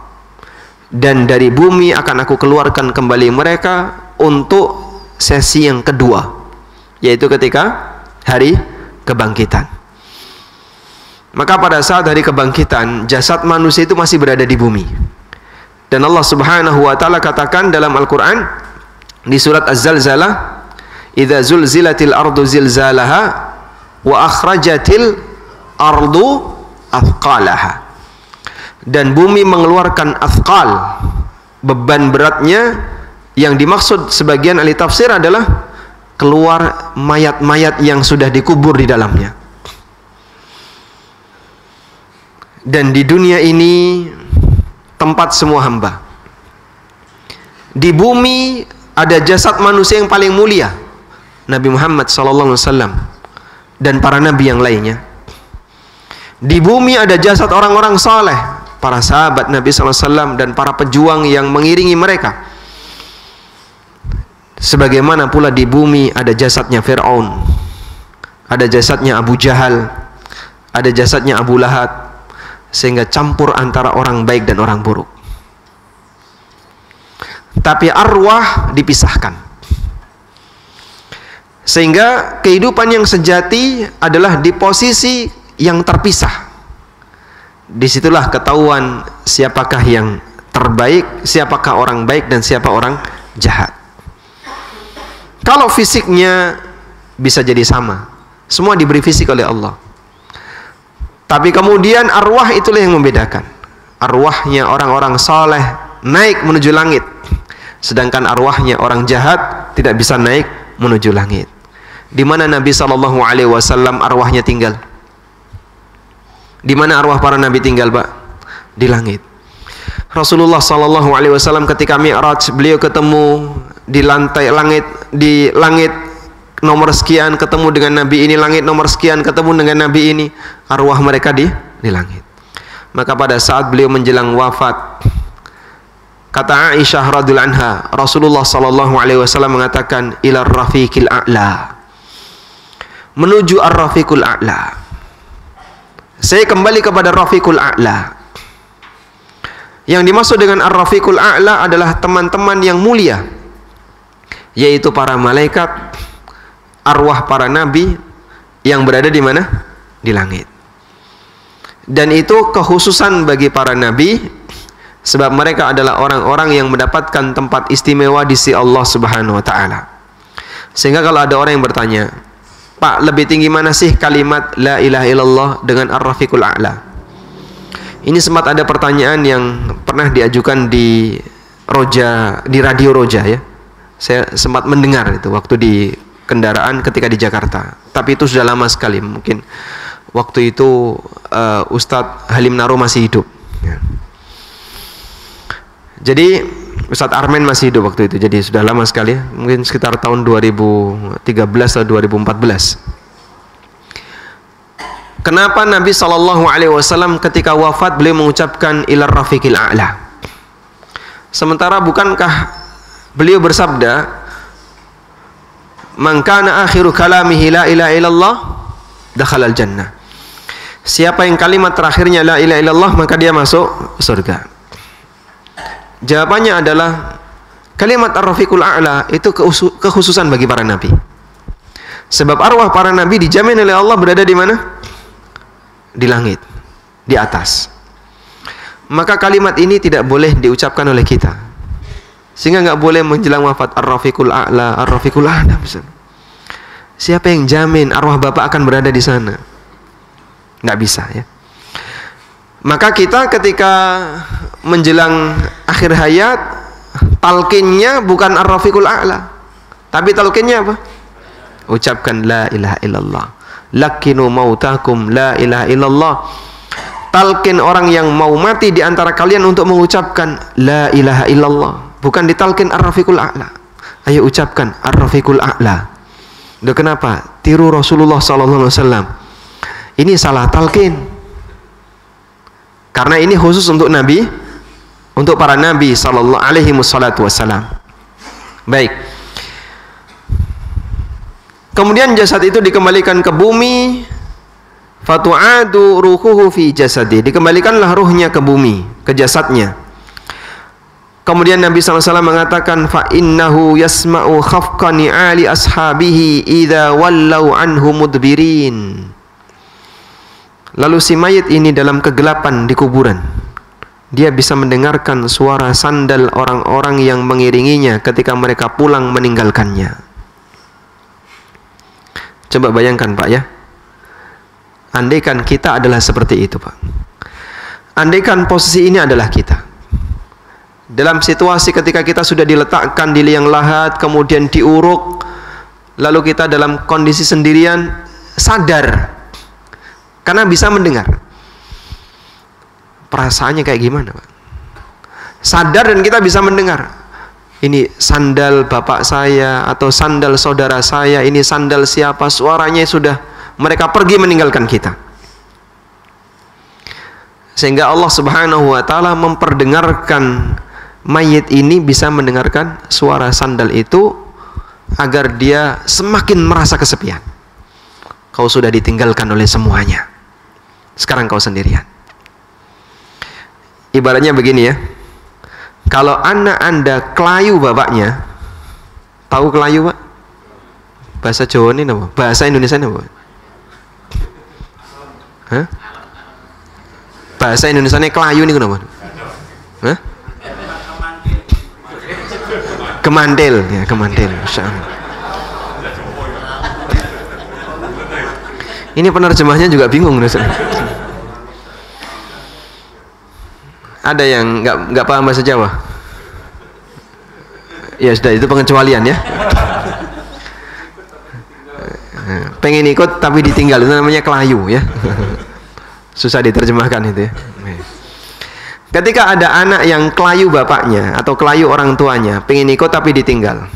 dan dari bumi akan aku keluarkan kembali mereka untuk sesi yang kedua, yaitu ketika hari kebangkitan. Maka pada saat hari kebangkitan, jasad manusia itu masih berada di bumi. Dan Allah Subhanahu wa ta'ala katakan dalam Al-Quran di surat Az-Zalzalah, idza zulzilatil ardu zilzalaha wa akhrajatil ardu athqalaha, dan bumi mengeluarkan athqal, beban beratnya. Yang dimaksud sebagian ahli tafsir adalah keluar mayat-mayat yang sudah dikubur di dalamnya. Dan di dunia ini tempat semua hamba. Di bumi ada jasad manusia yang paling mulia, Nabi Muhammad SAW dan para nabi yang lainnya. Di bumi ada jasad orang-orang saleh, para sahabat Nabi SAW dan para pejuang yang mengiringi mereka. Sebagaimana pula di bumi ada jasadnya Fir'aun, ada jasadnya Abu Jahal, ada jasadnya Abu Lahab, sehingga campur antara orang baik dan orang buruk. Tapi arwah dipisahkan, sehingga kehidupan yang sejati adalah di posisi yang terpisah. Disitulah ketahuan siapakah yang terbaik, siapakah orang baik dan siapa orang jahat. Kalau fisiknya bisa jadi sama, semua diberi fisik oleh Allah, tapi kemudian arwah itulah yang membedakan. Arwahnya orang-orang saleh naik menuju langit, sedangkan arwahnya orang jahat tidak bisa naik menuju langit. Di mana Nabi SAW arwahnya tinggal? Di mana arwah para nabi tinggal, Pak? Di langit. Rasulullah SAW ketika Mi'raj, beliau ketemu di lantai langit, di langit nomor sekian ketemu dengan nabi ini, langit nomor sekian ketemu dengan nabi ini, arwah mereka di langit. Maka pada saat beliau menjelang wafat, kata Aisyah radhiyallahu anha, Rasulullah SAW mengatakan, ila rafiqil a'la, menuju ar-rafiqul a'la, saya kembali kepada rafiqul a'la. Yang dimaksud dengan ar-rafiqul a'la adalah teman-teman yang mulia, yaitu para malaikat, arwah para nabi yang berada di mana? Di langit. Dan itu kekhususan bagi para nabi, sebab mereka adalah orang-orang yang mendapatkan tempat istimewa di sisi Allah Subhanahu wa ta'ala. Sehingga kalau ada orang yang bertanya, Pak, lebih tinggi mana sih kalimat la ilaha illallah dengan ar-rafiqul a'la? Ini sempat ada pertanyaan yang pernah diajukan di Roja, di Radio Roja ya. Saya sempat mendengar itu waktu di kendaraan ketika di Jakarta. Tapi itu sudah lama sekali. Mungkin waktu itu Ustadz Halim Naro masih hidup. Ya. Jadi Ustadz Armen masih hidup waktu itu. Jadi sudah lama sekali ya. Mungkin sekitar tahun 2013 atau 2014. Kenapa Nabi SAW ketika wafat beliau mengucapkan ilar rafiqil a'la? Sementara bukankah beliau bersabda, man kana akhiru kalamihi la ilaha illallah dakhalal jannah. Siapa yang kalimat terakhirnya la ilaha illallah maka dia masuk surga. Jawabannya adalah kalimat ar-rafiqul a'la itu kekhususan bagi para nabi. Sebab arwah para nabi dijamin oleh Allah berada di mana? Di langit, di atas. Maka kalimat ini tidak boleh diucapkan oleh kita, sehingga nggak boleh menjelang wafat ar-rafiqul a'la, ar-rafiqul a'la. Siapa yang jamin arwah bapak akan berada di sana? Nggak bisa ya. Maka kita ketika menjelang akhir hayat, talqinnya bukan ar-rafiqul a'la, tapi talqinnya apa? Ucapkan la ilaha illallah. Lakinu mautakum la ilaha illallah. Talqin orang yang mau mati di antara kalian untuk mengucapkan la ilaha illallah, bukan ditalqin ar-rafiqul a'la. Ayo ucapkan ar-rafiqul a'la. Duh, kenapa? Tiru Rasulullah SAW. Ini salah talqin. Karena ini khusus untuk nabi, untuk para nabi sallallahu alaihi wasallam. Baik. Kemudian jasad itu dikembalikan ke bumi, fatu'adu ruhuhu fi jasadi, dikembalikanlah ruhnya ke bumi, ke jasadnya. Kemudian Nabi SAW mengatakan, fa innahu yasma'u khafqa ni'ali ashabihi idza wallau anhu mudbirin. Lalu si mayit ini dalam kegelapan di kuburan, dia bisa mendengarkan suara sandal orang-orang yang mengiringinya ketika mereka pulang meninggalkannya. Coba bayangkan Pak ya, andaikan kita adalah seperti itu Pak, andaikan posisi ini adalah kita, dalam situasi ketika kita sudah diletakkan di liang lahat, kemudian diuruk, lalu kita dalam kondisi sendirian, sadar, karena bisa mendengar, perasaannya kayak gimana Pak? Sadar dan kita bisa mendengar, ini sandal bapak saya atau sandal saudara saya, ini sandal siapa, suaranya sudah mereka pergi meninggalkan kita. Sehingga Allah Subhanahu wa taala memperdengarkan mayit ini bisa mendengarkan suara sandal itu agar dia semakin merasa kesepian. Kau sudah ditinggalkan oleh semuanya, sekarang kau sendirian. Ibaratnya begini ya, kalau anak Anda kelayu bapaknya, tahu kelayu Pak? Bahasa Jawa ini apa? Bahasa Indonesia ini apa? Hah? Bahasa Indonesia ini kelayu ini kenapa? Hah? Kemantil, ya kemantil. Masya Allah. Ini penerjemahnya juga bingung. Ada yang nggak paham bahasa Jawa? Ya sudah, itu pengecualian ya. Pengen ikut tapi ditinggal, itu namanya kelayu ya. Susah diterjemahkan itu ya. Ketika ada anak yang kelayu bapaknya atau kelayu orang tuanya, pengen ikut tapi ditinggal,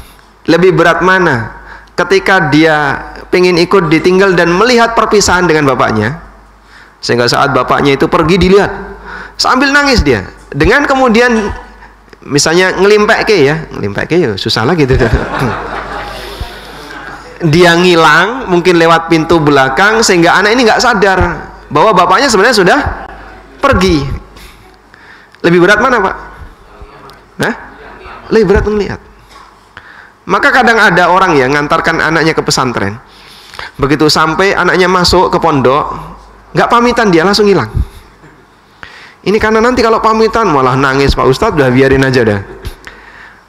lebih berat mana? Ketika dia pengen ikut ditinggal dan melihat perpisahan dengan bapaknya, sehingga saat bapaknya itu pergi dilihat, sambil nangis dia, dengan kemudian misalnya ngelimpek ya susah lagi gitu. Dia ngilang mungkin lewat pintu belakang sehingga anak ini nggak sadar bahwa bapaknya sebenarnya sudah pergi. Lebih berat mana Pak? Nah, lebih berat melihat. Maka kadang ada orang yang ngantarkan anaknya ke pesantren, begitu sampai anaknya masuk ke pondok, nggak pamitan, dia langsung hilang. Ini karena nanti kalau pamitan malah nangis, Pak Ustadz, udah biarin aja dah.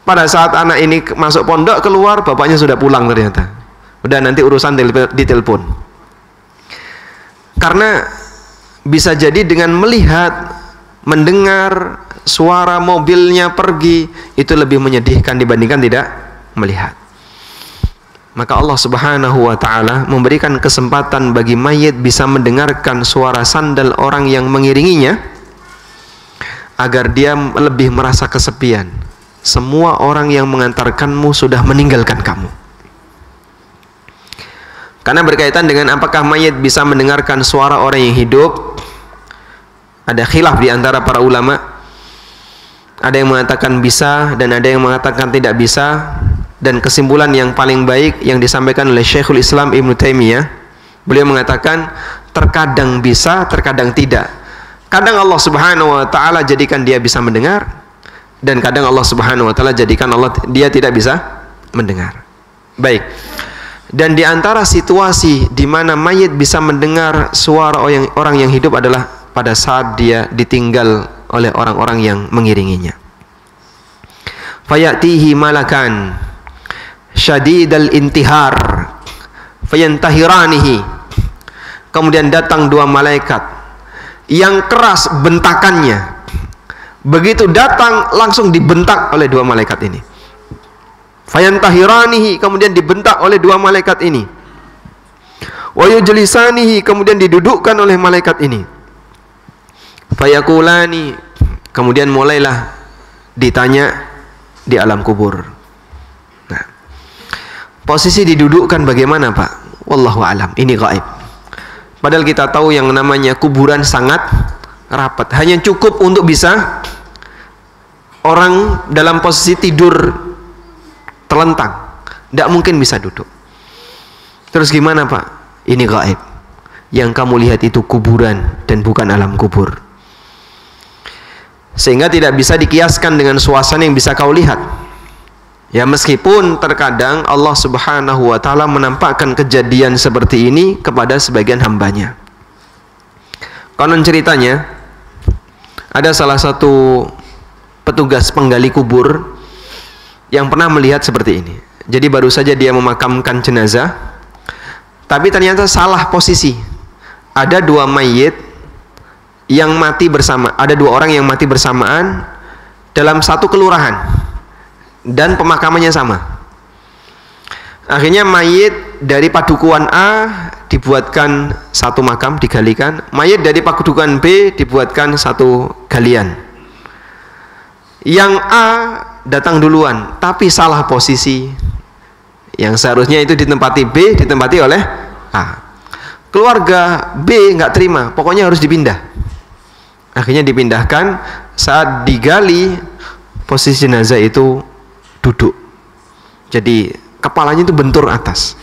Pada saat anak ini masuk pondok, keluar, bapaknya sudah pulang ternyata. Udah nanti urusan ditelepon. Karena bisa jadi dengan melihat, mendengar suara mobilnya pergi, itu lebih menyedihkan dibandingkan tidak melihat. Maka Allah Subhanahu wa ta'ala memberikan kesempatan bagi mayit bisa mendengarkan suara sandal orang yang mengiringinya, agar dia lebih merasa kesepian. Semua orang yang mengantarkanmu sudah meninggalkan kamu. Karena berkaitan dengan apakah mayit bisa mendengarkan suara orang yang hidup, ada khilaf di antara para ulama. Ada yang mengatakan bisa dan ada yang mengatakan tidak bisa. Dan kesimpulan yang paling baik yang disampaikan oleh Syekhul Islam Ibnu Taimiyah, beliau mengatakan terkadang bisa, terkadang tidak. Kadang Allah Subhanahu wa taala jadikan dia bisa mendengar, dan kadang Allah Subhanahu wa taala jadikan dia tidak bisa mendengar. Baik. Dan di antara situasi di mana mayit bisa mendengar suara orang yang hidup adalah pada saat dia ditinggal oleh orang-orang yang mengiringinya. Fayatihi malakan syadidal intihar fayantahiranihi. Kemudian datang dua malaikat yang keras bentakannya. Begitu datang langsung dibentak oleh dua malaikat ini. Fayantahiranihi, kemudian dibentak oleh dua malaikat ini. Wa yujlisanihi, kemudian didudukkan oleh malaikat ini. Fayakulani, kemudian mulailah ditanya di alam kubur. Nah, posisi didudukkan bagaimana, Pak? Wallahu alam, ini gaib. Padahal kita tahu yang namanya kuburan sangat rapat. Hanya cukup untuk bisa orang dalam posisi tidur terlentang, tidak mungkin bisa duduk. Terus gimana, Pak? Ini gaib. Yang kamu lihat itu kuburan dan bukan alam kubur. Sehingga tidak bisa dikiaskan dengan suasana yang bisa kau lihat. Ya, meskipun terkadang Allah Subhanahu wa taala menampakkan kejadian seperti ini kepada sebagian hambanya. Konon ceritanya, ada salah satu petugas penggali kubur yang pernah melihat seperti ini. Jadi baru saja dia memakamkan jenazah, tapi ternyata salah posisi. Ada dua mayit yang mati bersama, ada dua orang yang mati bersamaan dalam satu kelurahan. Dan pemakamannya sama. Akhirnya mayit dari padukuan A dibuatkan satu makam, digalikan. Mayit dari padukuan B dibuatkan satu galian. Yang A datang duluan, tapi salah posisi. Yang seharusnya itu ditempati B, ditempati oleh A. Keluarga B nggak terima, pokoknya harus dipindah. Akhirnya dipindahkan. Saat digali, posisi jenazah itu duduk, jadi kepalanya itu bentur atas.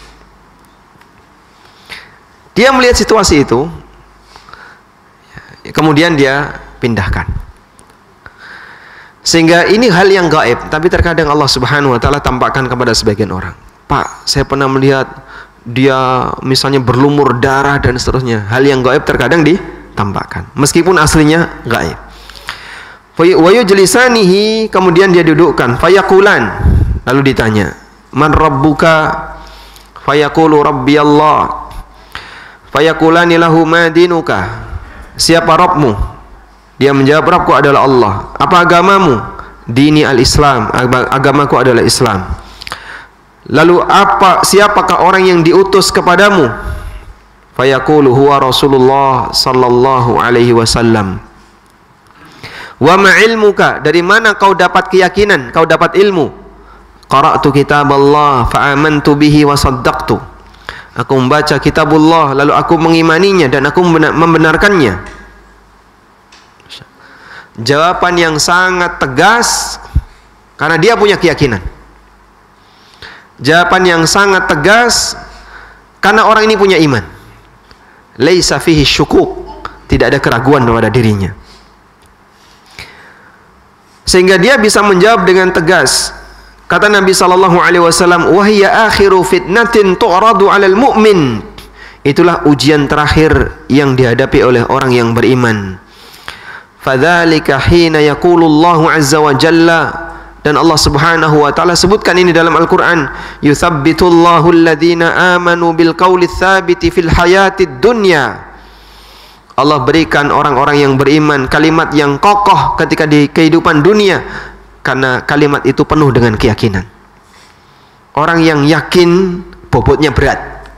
Dia melihat situasi itu, kemudian dia pindahkan. Sehingga ini hal yang gaib, tapi terkadang Allah Subhanahu wa taala tampakkan kepada sebagian orang. Pak, saya pernah melihat dia misalnya berlumur darah dan seterusnya. Hal yang gaib terkadang ditampakkan, meskipun aslinya gaib. Wa yujlisanihi, kemudian dia dudukkan. Fayaqulan, lalu ditanya, man rabbuka? Fayaqulu rabbi Allah. Fayaqulani lahu ma dinuka? Siapa Rabbmu? Dia menjawab, Rabbku adalah Allah. Apa agamamu? Dini al-Islam, agamaku adalah Islam. Lalu siapakah orang yang diutus kepadamu? Fayaqulu huwa Rasulullah sallallahu alaihi wasallam. Wa ma ilmuka? Dari mana kau dapat keyakinan, kau dapat ilmu? Qara'tu kitaballah fa amantu bihi wa saddaqtu. Aku membaca kitabullah, lalu aku mengimaninya dan aku membenarkannya. Jawaban yang sangat tegas karena dia punya keyakinan. Jawaban yang sangat tegas karena orang ini punya iman. Laisa fihi syukuk, tidak ada keraguan pada dirinya. Sehingga dia bisa menjawab dengan tegas. Kata Nabi sallallahu alaihi wasallam, "Wa hiya akhiru fitnatin tu'radu 'alal mu'min." Itulah ujian terakhir yang dihadapi oleh orang yang beriman. Fadzalika hina yaqulullahu 'azza wa jalla, dan Allah Subhanahu wa taala sebutkan ini dalam Al-Qur'an, "Yutsabbitullahu alladhina amanu bil qawli tsabiti fil hayatid dunya." Allah berikan orang-orang yang beriman kalimat yang kokoh ketika di kehidupan dunia, karena kalimat itu penuh dengan keyakinan. Orang yang yakin bobotnya berat,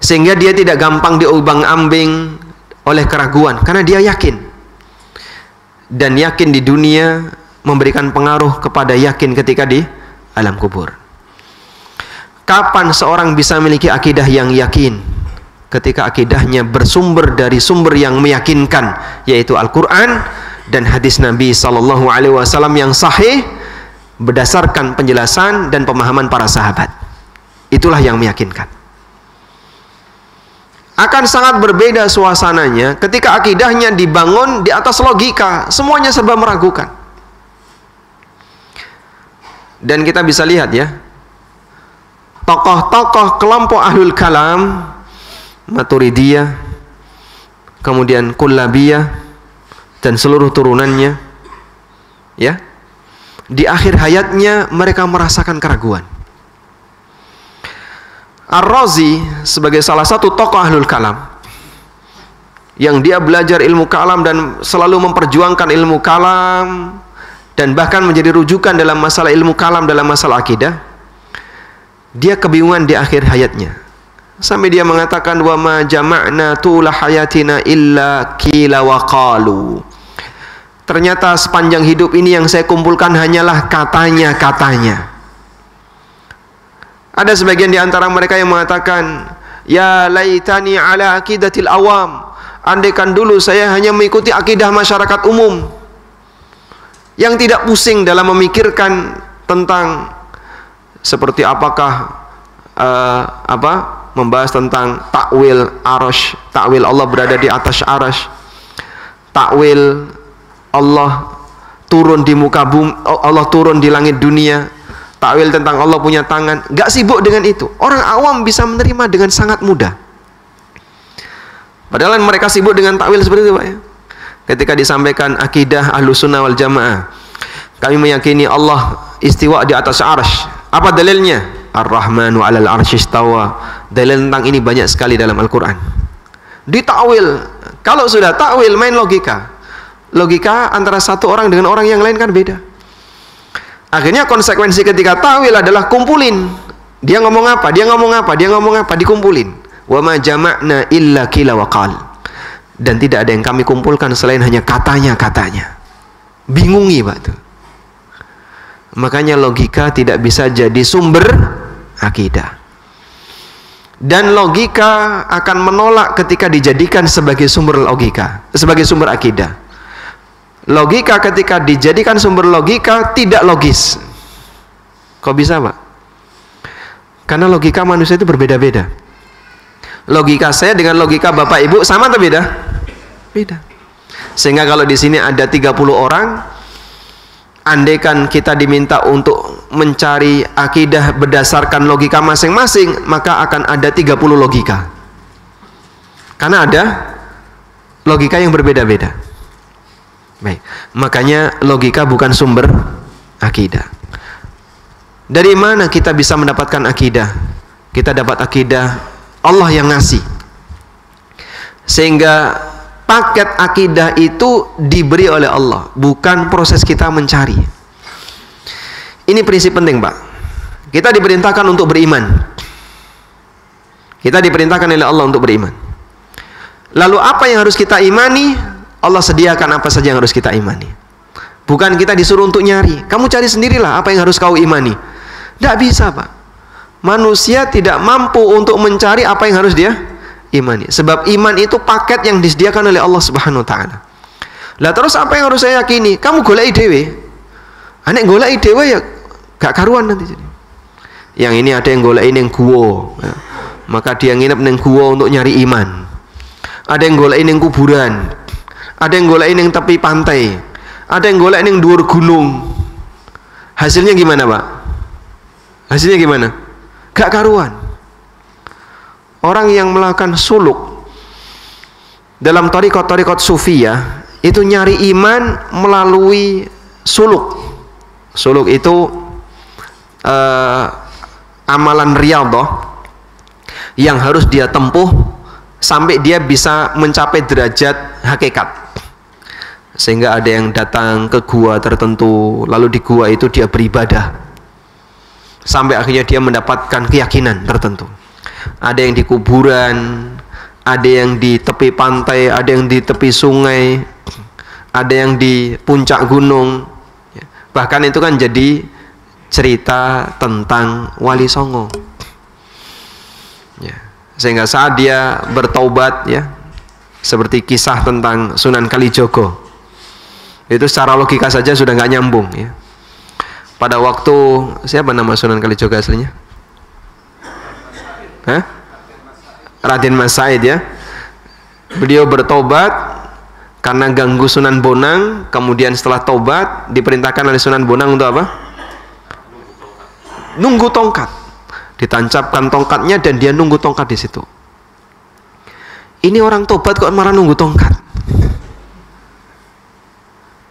sehingga dia tidak gampang diobang-ambing oleh keraguan, karena dia yakin. Dan yakin di dunia memberikan pengaruh kepada yakin ketika di alam kubur. Kapan seorang bisa memiliki akidah yang yakin? Ketika akidahnya bersumber dari sumber yang meyakinkan, yaitu Al-Quran dan hadis Nabi SAW yang sahih berdasarkan penjelasan dan pemahaman para sahabat. Itulah yang meyakinkan. Akan sangat berbeda suasananya ketika akidahnya dibangun di atas logika, semuanya serba meragukan. Dan kita bisa lihat ya, tokoh-tokoh kelompok Ahlul Kalam, Maturidiyah, kemudian Kullabiyah dan seluruh turunannya, ya, di akhir hayatnya mereka merasakan keraguan. Ar-Razi sebagai salah satu tokoh Ahlul Kalam yang dia belajar ilmu kalam dan selalu memperjuangkan ilmu kalam dan bahkan menjadi rujukan dalam masalah ilmu kalam dalam masalah akidah, dia kebingungan di akhir hayatnya sampai dia mengatakan, wa ma jama'na tula hayatina illa qila wa qalu. Ternyata sepanjang hidup ini yang saya kumpulkan hanyalah katanya-katanya. Ada sebagian di antara mereka yang mengatakan, ya laitani ala aqidatil awam, andaikan dulu saya hanya mengikuti akidah masyarakat umum yang tidak pusing dalam memikirkan tentang seperti apakah membahas tentang takwil arasy, takwil Allah berada di atas arasy, takwil Allah turun di muka bumi, Allah turun di langit dunia, takwil tentang Allah punya tangan. Gak sibuk dengan itu. Orang awam bisa menerima dengan sangat mudah. Padahal mereka sibuk dengan takwil seperti itu, Pak, ya. Ketika disampaikan akidah Ahlussunnah wal Jamaah, kami meyakini Allah istiwa di atas arsy. Apa dalilnya? Ar-Rahmanu 'alal arsy istawa. Dalil tentang ini banyak sekali dalam Al-Qur'an. Ditakwil. Kalau sudah takwil main logika. Logika antara satu orang dengan orang yang lain kan beda. Akhirnya konsekuensi ketika takwil adalah kumpulin. Dia ngomong apa, dia ngomong apa, dia ngomong apa, dikumpulin. Wa ma jama'na illa qila wa qal. Dan tidak ada yang kami kumpulkan selain hanya katanya-katanya. Bingungi, Pak tuh. Makanya logika tidak bisa jadi sumber akidah. Dan logika akan menolak ketika dijadikan sebagai sumber logika, sebagai sumber akidah. Logika ketika dijadikan sumber logika tidak logis. Kok bisa, Pak? Karena logika manusia itu berbeda-beda. Logika saya dengan logika Bapak Ibu sama atau beda? Beda. Sehingga kalau di sini ada 30 orang, andaikan kita diminta untuk mencari akidah berdasarkan logika masing-masing, maka akan ada 30 logika. Karena ada logika yang berbeda-beda. Baik, makanya logika bukan sumber akidah. Dari mana kita bisa mendapatkan akidah? Kita dapat akidah Allah yang ngasih. Sehingga paket akidah itu diberi oleh Allah, bukan proses kita mencari. Ini prinsip penting, Pak. Kita diperintahkan untuk beriman. Kita diperintahkan oleh Allah untuk beriman. Lalu apa yang harus kita imani? Allah sediakan apa saja yang harus kita imani. Bukan kita disuruh untuk nyari. Kamu cari sendirilah apa yang harus kau imani. Tidak bisa, Pak. Manusia tidak mampu untuk mencari apa yang harus dia imani. Sebab iman itu paket yang disediakan oleh Allah Subhanahu wa taala. Lah terus apa yang harus saya yakini? Kamu goleki dhewe. Anek goleki dhewe ya gak karuan nanti jadi. Yang ini ada yang goleki ning guwa. Ya. Maka dia nginep ning guwa untuk nyari iman. Ada yang goleki ning kuburan. Ada yang golek ning tepi pantai, ada yang golek ning dhuwur gunung. Hasilnya gimana, Pak? Hasilnya gimana? Gak karuan. Orang yang melakukan suluk dalam thariqat sufiyah itu nyari iman melalui suluk. Suluk itu amalan riyadhah yang harus dia tempuh sampai dia bisa mencapai derajat hakikat. Sehingga ada yang datang ke gua tertentu, lalu di gua itu dia beribadah sampai akhirnya dia mendapatkan keyakinan tertentu. Ada yang di kuburan, ada yang di tepi pantai, ada yang di tepi sungai, ada yang di puncak gunung. Bahkan itu kan jadi cerita tentang Wali Songo. Sehingga saat dia bertaubat, ya, seperti kisah tentang Sunan Kalijogo, itu secara logika saja sudah nggak nyambung, ya. Pada waktu, siapa nama Sunan Kalijogo aslinya? Hah? Raden Mas Said, ya. Beliau bertobat karena ganggu Sunan Bonang. Kemudian setelah tobat diperintahkan oleh Sunan Bonang untuk apa? Nunggu tongkat. Ditancapkan tongkatnya dan dia nunggu tongkat di situ. Ini orang tobat kok marah nunggu tongkat?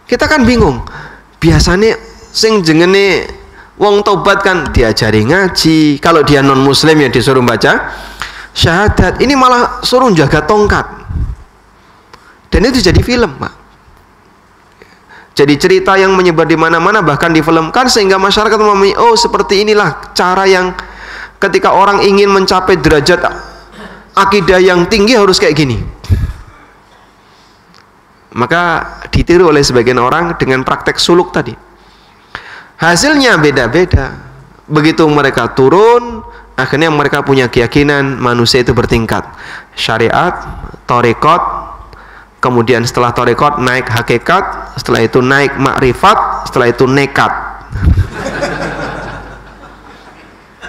Kita kan bingung. Biasanya sing jengene wong tobat kan diajari ngaji. Kalau dia non muslim ya disuruh baca syahadat. Ini malah suruh jaga tongkat. Dan itu jadi film, Pak. Jadi cerita yang menyebar di mana-mana, bahkan difilmkan sehingga masyarakat memahami, oh seperti inilah cara yang ketika orang ingin mencapai derajat akidah yang tinggi harus kayak gini. Maka ditiru oleh sebagian orang dengan praktek suluk tadi. Hasilnya beda-beda. Begitu mereka turun, akhirnya mereka punya keyakinan manusia itu bertingkat. Syariat, tarekat, kemudian setelah tarekat naik hakikat, setelah itu naik makrifat, setelah itu nekat.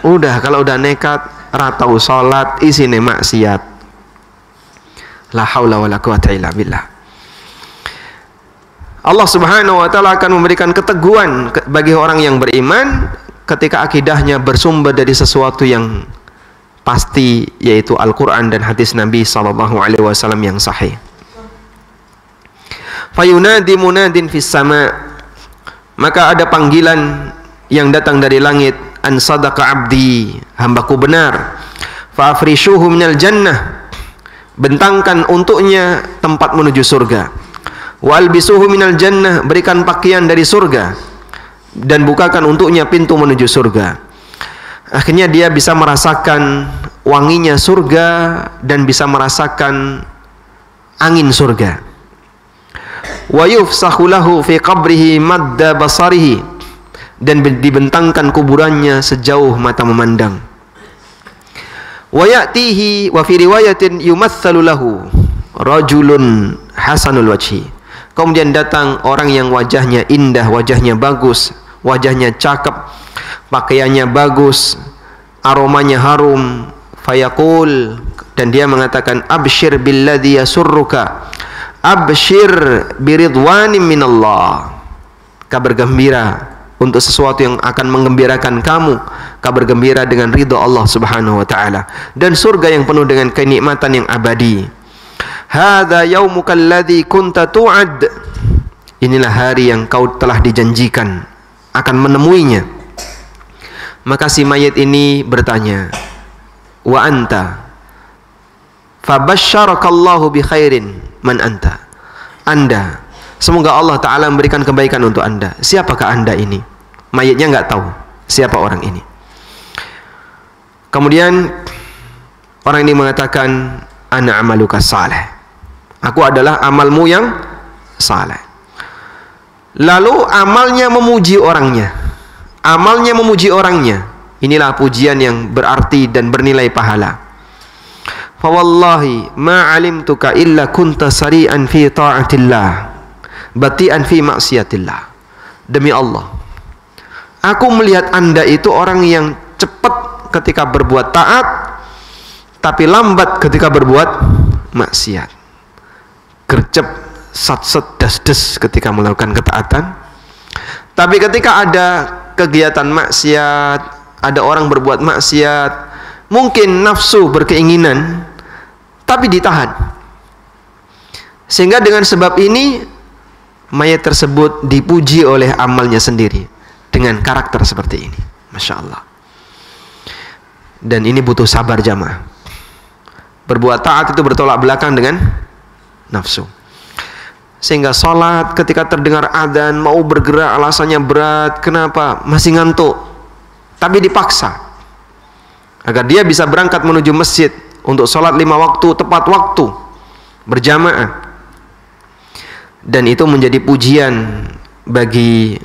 Udah, kalau udah nekat, ratau sholat, isine maksiat. La haula wala quwata illa billah. Allah Subhanahu wa taala akan memberikan keteguhan bagi orang yang beriman ketika akidahnya bersumber dari sesuatu yang pasti, yaitu Al-Qur'an dan hadis Nabi sallallahu alaihi wasallam yang sahih. Fayunadi munadin fis sama, maka ada panggilan yang datang dari langit, an sadaqa abdi, hambaku benar. Fa afrishuhu minal jannah, bentangkan untuknya tempat menuju surga. Wa albisuhu minal jannah, berikan pakaian dari surga dan bukakan untuknya pintu menuju surga. Akhirnya dia bisa merasakan wanginya surga dan bisa merasakan angin surga. Wa yufsahu lahu fi qabrihi madda basarihi, dan dibentangkan kuburannya sejauh mata memandang. Wa ya'tihi wa fi riwayatin yumatsalu lahu rajulun hasanul wajhi, kemudian datang orang yang wajahnya indah, wajahnya bagus, wajahnya cakep, pakaiannya bagus, aromanya harum. Fayaqul, dan dia mengatakan, abshir billadhi yasurruka, abshir biridwanim minallah, kabar gembira untuk sesuatu yang akan menggembirakan kamu, kabar gembira dengan ridha Allah Subhanahu wa taala dan surga yang penuh dengan kenikmatan yang abadi. Hadza yaumuka alladzi kunta tu'ad, inilah hari yang kau telah dijanjikan akan menemuinya. Maka si mayit ini bertanya, wa anta, fabasyarakallahu bi khairin, man anta, anda, semoga Allah Ta'ala memberikan kebaikan untuk anda. Siapakah anda ini? Mayitnya nggak tahu siapa orang ini. Kemudian orang ini mengatakan, ana amaluka saleh, aku adalah amalmu yang saleh. Lalu amalnya memuji orangnya, amalnya memuji orangnya. Inilah pujian yang berarti dan bernilai pahala. Fa wallahi ma alimtuka illa kunta sari'an fi ta'atillah bati'an fi maksiatillah. Demi Allah, aku melihat anda itu orang yang cepat ketika berbuat taat, tapi lambat ketika berbuat maksiat. Gercep, sat-set, das-des ketika melakukan ketaatan, tapi ketika ada kegiatan maksiat, ada orang berbuat maksiat, mungkin nafsu berkeinginan, tapi ditahan. Sehingga dengan sebab ini mayat tersebut dipuji oleh amalnya sendiri dengan karakter seperti ini. Masya Allah. Dan ini butuh sabar jamaah. Berbuat taat itu bertolak belakang dengan nafsu. Sehingga sholat ketika terdengar adzan mau bergerak alasannya berat. Kenapa? Masih ngantuk. Tapi dipaksa agar dia bisa berangkat menuju masjid untuk sholat 5 waktu tepat waktu berjamaah. Dan itu menjadi pujian bagi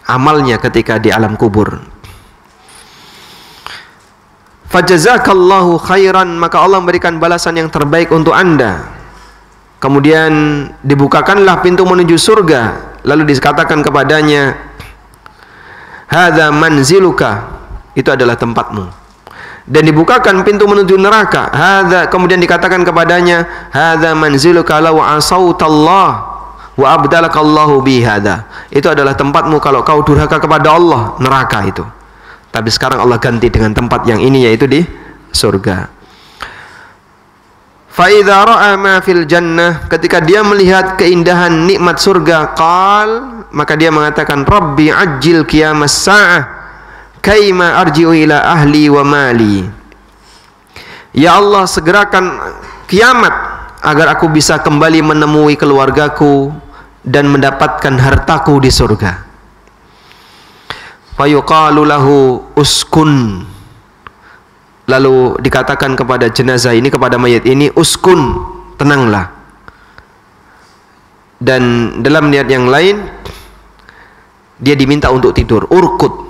amalnya ketika di alam kubur. fajazakallahu khairan, maka Allah memberikan balasan yang terbaik untuk Anda. Kemudian dibukakanlah pintu menuju surga, lalu dikatakan kepadanya, hadza manziluka, itu adalah tempatmu. Dan dibukakan pintu menuju neraka, hadza, kemudian dikatakan kepadanya, hadza manziluka law asautallah wa abdalakallahu bi hadza, itu adalah tempatmu kalau kau durhaka kepada Allah, neraka itu. Tapi sekarang Allah ganti dengan tempat yang ini, yaitu di surga. Fa idza ra'a ma fil jannah, ketika dia melihat keindahan nikmat surga, qal, maka dia mengatakan, rabbi ajil qiyamas sa'ah kaima arji'u ila ahli wa mali. Ya Allah, segerakan kiamat agar aku bisa kembali menemui keluargaku dan mendapatkan hartaku di surga. Fayuqalu lahu uskun, lalu dikatakan kepada jenazah ini, kepada mayat ini, uskun, tenanglah. Dan dalam niat yang lain dia diminta untuk tidur, urkud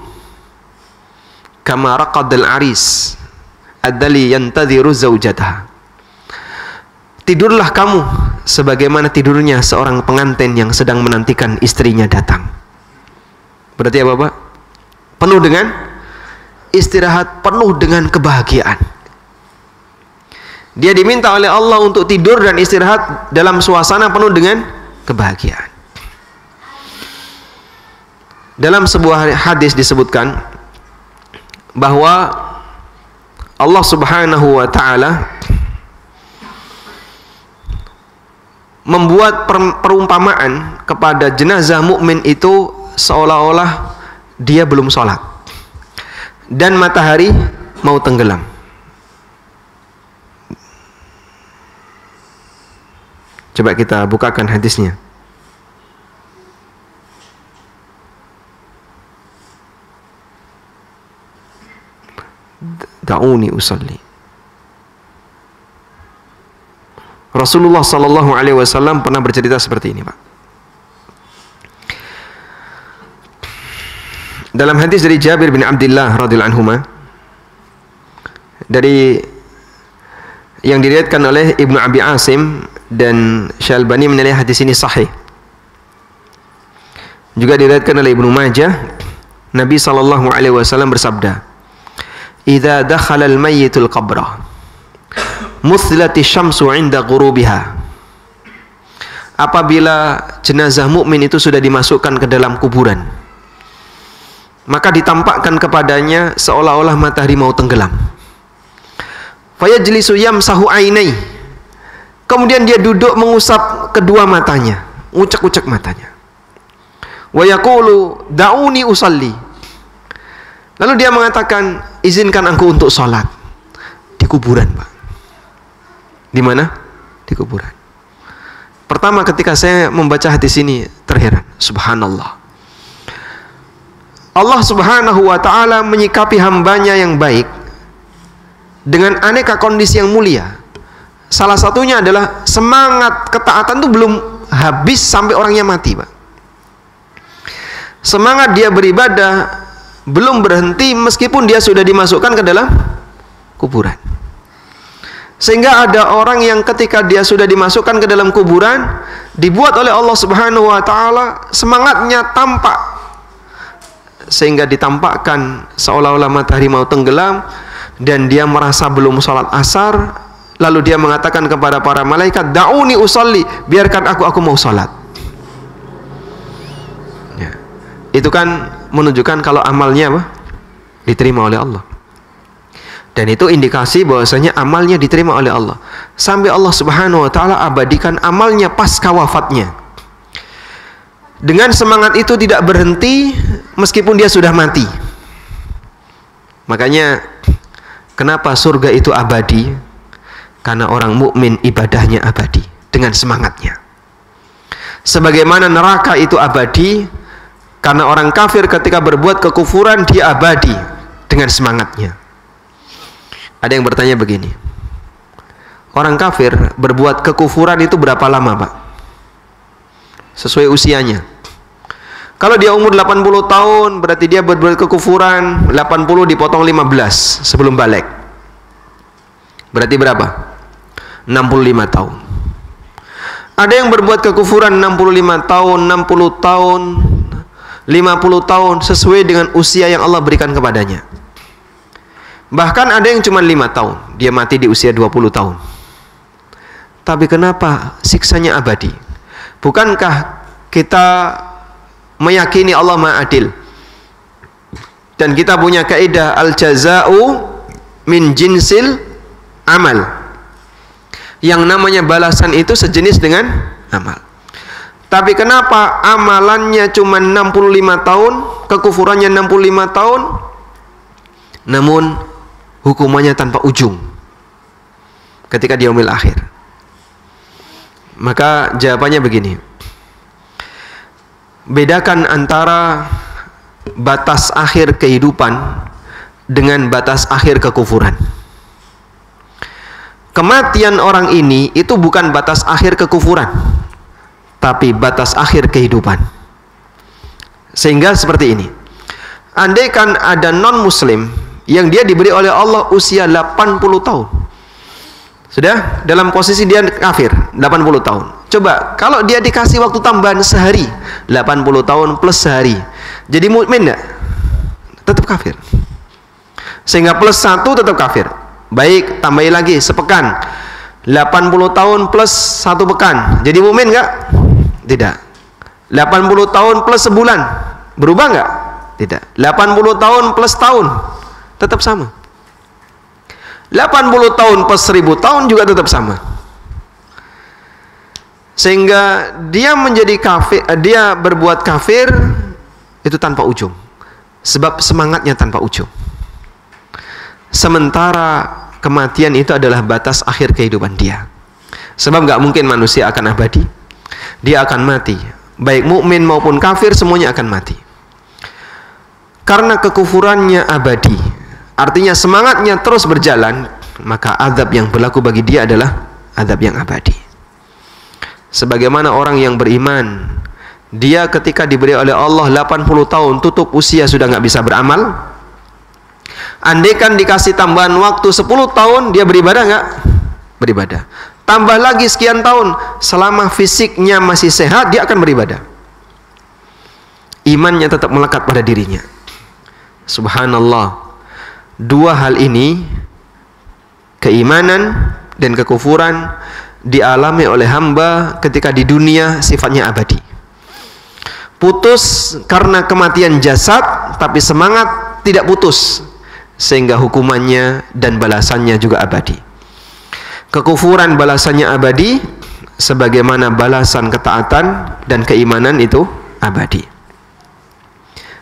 kama raqadal aris adzali yantadhiru zaujataha, tidurlah kamu sebagaimana tidurnya seorang pengantin yang sedang menantikan istrinya datang. Berarti apa, Pak? Penuh dengan istirahat, penuh dengan kebahagiaan. Dia diminta oleh Allah untuk tidur dan istirahat dalam suasana penuh dengan kebahagiaan. Dalam sebuah hadis disebutkan bahwa Allah Subhanahu wa ta'ala membuat perumpamaan kepada jenazah mukmin itu seolah-olah dia belum sholat dan matahari mau tenggelam. Coba kita bukakan hadisnya. Da'uni usalli. Rasulullah sallallahu alaihi wasallam pernah bercerita seperti ini, Pak. Dalam hadis dari Jabir bin Abdullah radhiyallahu anhuma, dari yang diriwayatkan oleh Ibnu Abi Asim dan Syalbani menilai hadis ini sahih. Juga diriwayatkan oleh Ibnu Majah, Nabi sallallahu alaihi wasallam bersabda, idza dakhala al-mayyitul qabra muthilati syamsu 'inda ghurubiha, apabila jenazah mukmin itu sudah dimasukkan ke dalam kuburan, maka ditampakkan kepadanya seolah-olah matahari mau tenggelam. Fayajlisu yamsahu 'ainai, kemudian dia duduk mengusap kedua matanya, ucek-ucek matanya. Wa yaqulu da'uni usalli, lalu dia mengatakan, izinkan aku untuk sholat. Di kuburan, Pak. Di mana? Di kuburan. Pertama ketika saya membaca hadis ini terheran, subhanallah. Allah Subhanahu wa ta'ala menyikapi hambanya yang baik dengan aneka kondisi yang mulia. Salah satunya adalah semangat ketaatan itu belum habis sampai orangnya mati, Pak. Semangat dia beribadah belum berhenti meskipun dia sudah dimasukkan ke dalam kuburan. Sehingga ada orang yang ketika dia sudah dimasukkan ke dalam kuburan, dibuat oleh Allah Subhanahu wa ta'ala semangatnya tampak, sehingga ditampakkan seolah-olah matahari mau tenggelam dan dia merasa belum sholat asar. Lalu dia mengatakan kepada para malaikat, da'uni usalli, biarkan aku mau sholat. Ya. Itu kan menunjukkan kalau amalnya apa? Diterima oleh Allah. Dan itu indikasi bahwasanya amalnya diterima oleh Allah. Sampai Allah Subhanahu wa ta'ala abadikan amalnya pasca wafatnya. Dengan semangat itu tidak berhenti meskipun dia sudah mati. Makanya kenapa surga itu abadi? Karena orang mukmin ibadahnya abadi dengan semangatnya. Sebagaimana neraka itu abadi, karena orang kafir ketika berbuat kekufuran dia abadi dengan semangatnya. Ada yang bertanya begini, orang kafir berbuat kekufuran itu berapa lama, Pak? Sesuai usianya. Kalau dia umur 80 tahun berarti dia berbuat kekufuran 80 dipotong 15 sebelum balik. Berarti berapa? 65 tahun. Ada yang berbuat kekufuran 65 tahun, 60 tahun, 50 tahun sesuai dengan usia yang Allah berikan kepadanya. Bahkan ada yang cuma 5 tahun, dia mati di usia 20 tahun. Tapi kenapa siksanya abadi? Bukankah kita meyakini Allah Maha Adil? Dan kita punya kaidah al-jaza'u min jinsil amal. Yang namanya balasan itu sejenis dengan amal. Tapi kenapa amalannya cuma 65 tahun, kekufurannya 65 tahun, namun hukumannya tanpa ujung ketika di yaumil akhir? Maka jawabannya begini. Bedakan antara batas akhir kehidupan dengan batas akhir kekufuran. Kematian orang ini itu bukan batas akhir kekufuran, tapi batas akhir kehidupan. Sehingga seperti ini. Andaikan ada non-muslim yang dia diberi oleh Allah usia 80 tahun. Sudah dalam posisi dia kafir 80 tahun. Coba kalau dia dikasih waktu tambahan sehari, 80 tahun plus sehari, jadi mukmin enggak? Tetap kafir. Sehingga plus 1 tetap kafir. Baik, tambahin lagi sepekan, 80 tahun plus 1 pekan, jadi mukmin enggak? Tidak. 80 tahun plus sebulan, berubah enggak? Tidak. 80 tahun plus tahun, tetap sama. 80 tahun plus 1000 tahun juga tetap sama. Sehingga dia menjadi kafir, dia berbuat kafir itu tanpa ujung. Sebab semangatnya tanpa ujung. Sementara kematian itu adalah batas akhir kehidupan dia. Sebab nggak mungkin manusia akan abadi. Dia akan mati. Baik mukmin maupun kafir semuanya akan mati. Karena kekufurannya abadi, artinya semangatnya terus berjalan, maka azab yang berlaku bagi dia adalah azab yang abadi. Sebagaimana orang yang beriman, dia ketika diberi oleh Allah 80 tahun tutup usia sudah nggak bisa beramal. Andaikan dikasih tambahan waktu 10 tahun, dia beribadah nggak? Beribadah. Tambah lagi sekian tahun, selama fisiknya masih sehat, dia akan beribadah. Imannya tetap melekat pada dirinya. Subhanallah. Dua hal ini, keimanan dan kekufuran, dialami oleh hamba ketika di dunia sifatnya abadi. Putus karena kematian jasad, tapi semangat tidak putus, sehingga hukumannya dan balasannya juga abadi. Kekufuran balasannya abadi, sebagaimana balasan ketaatan dan keimanan itu abadi.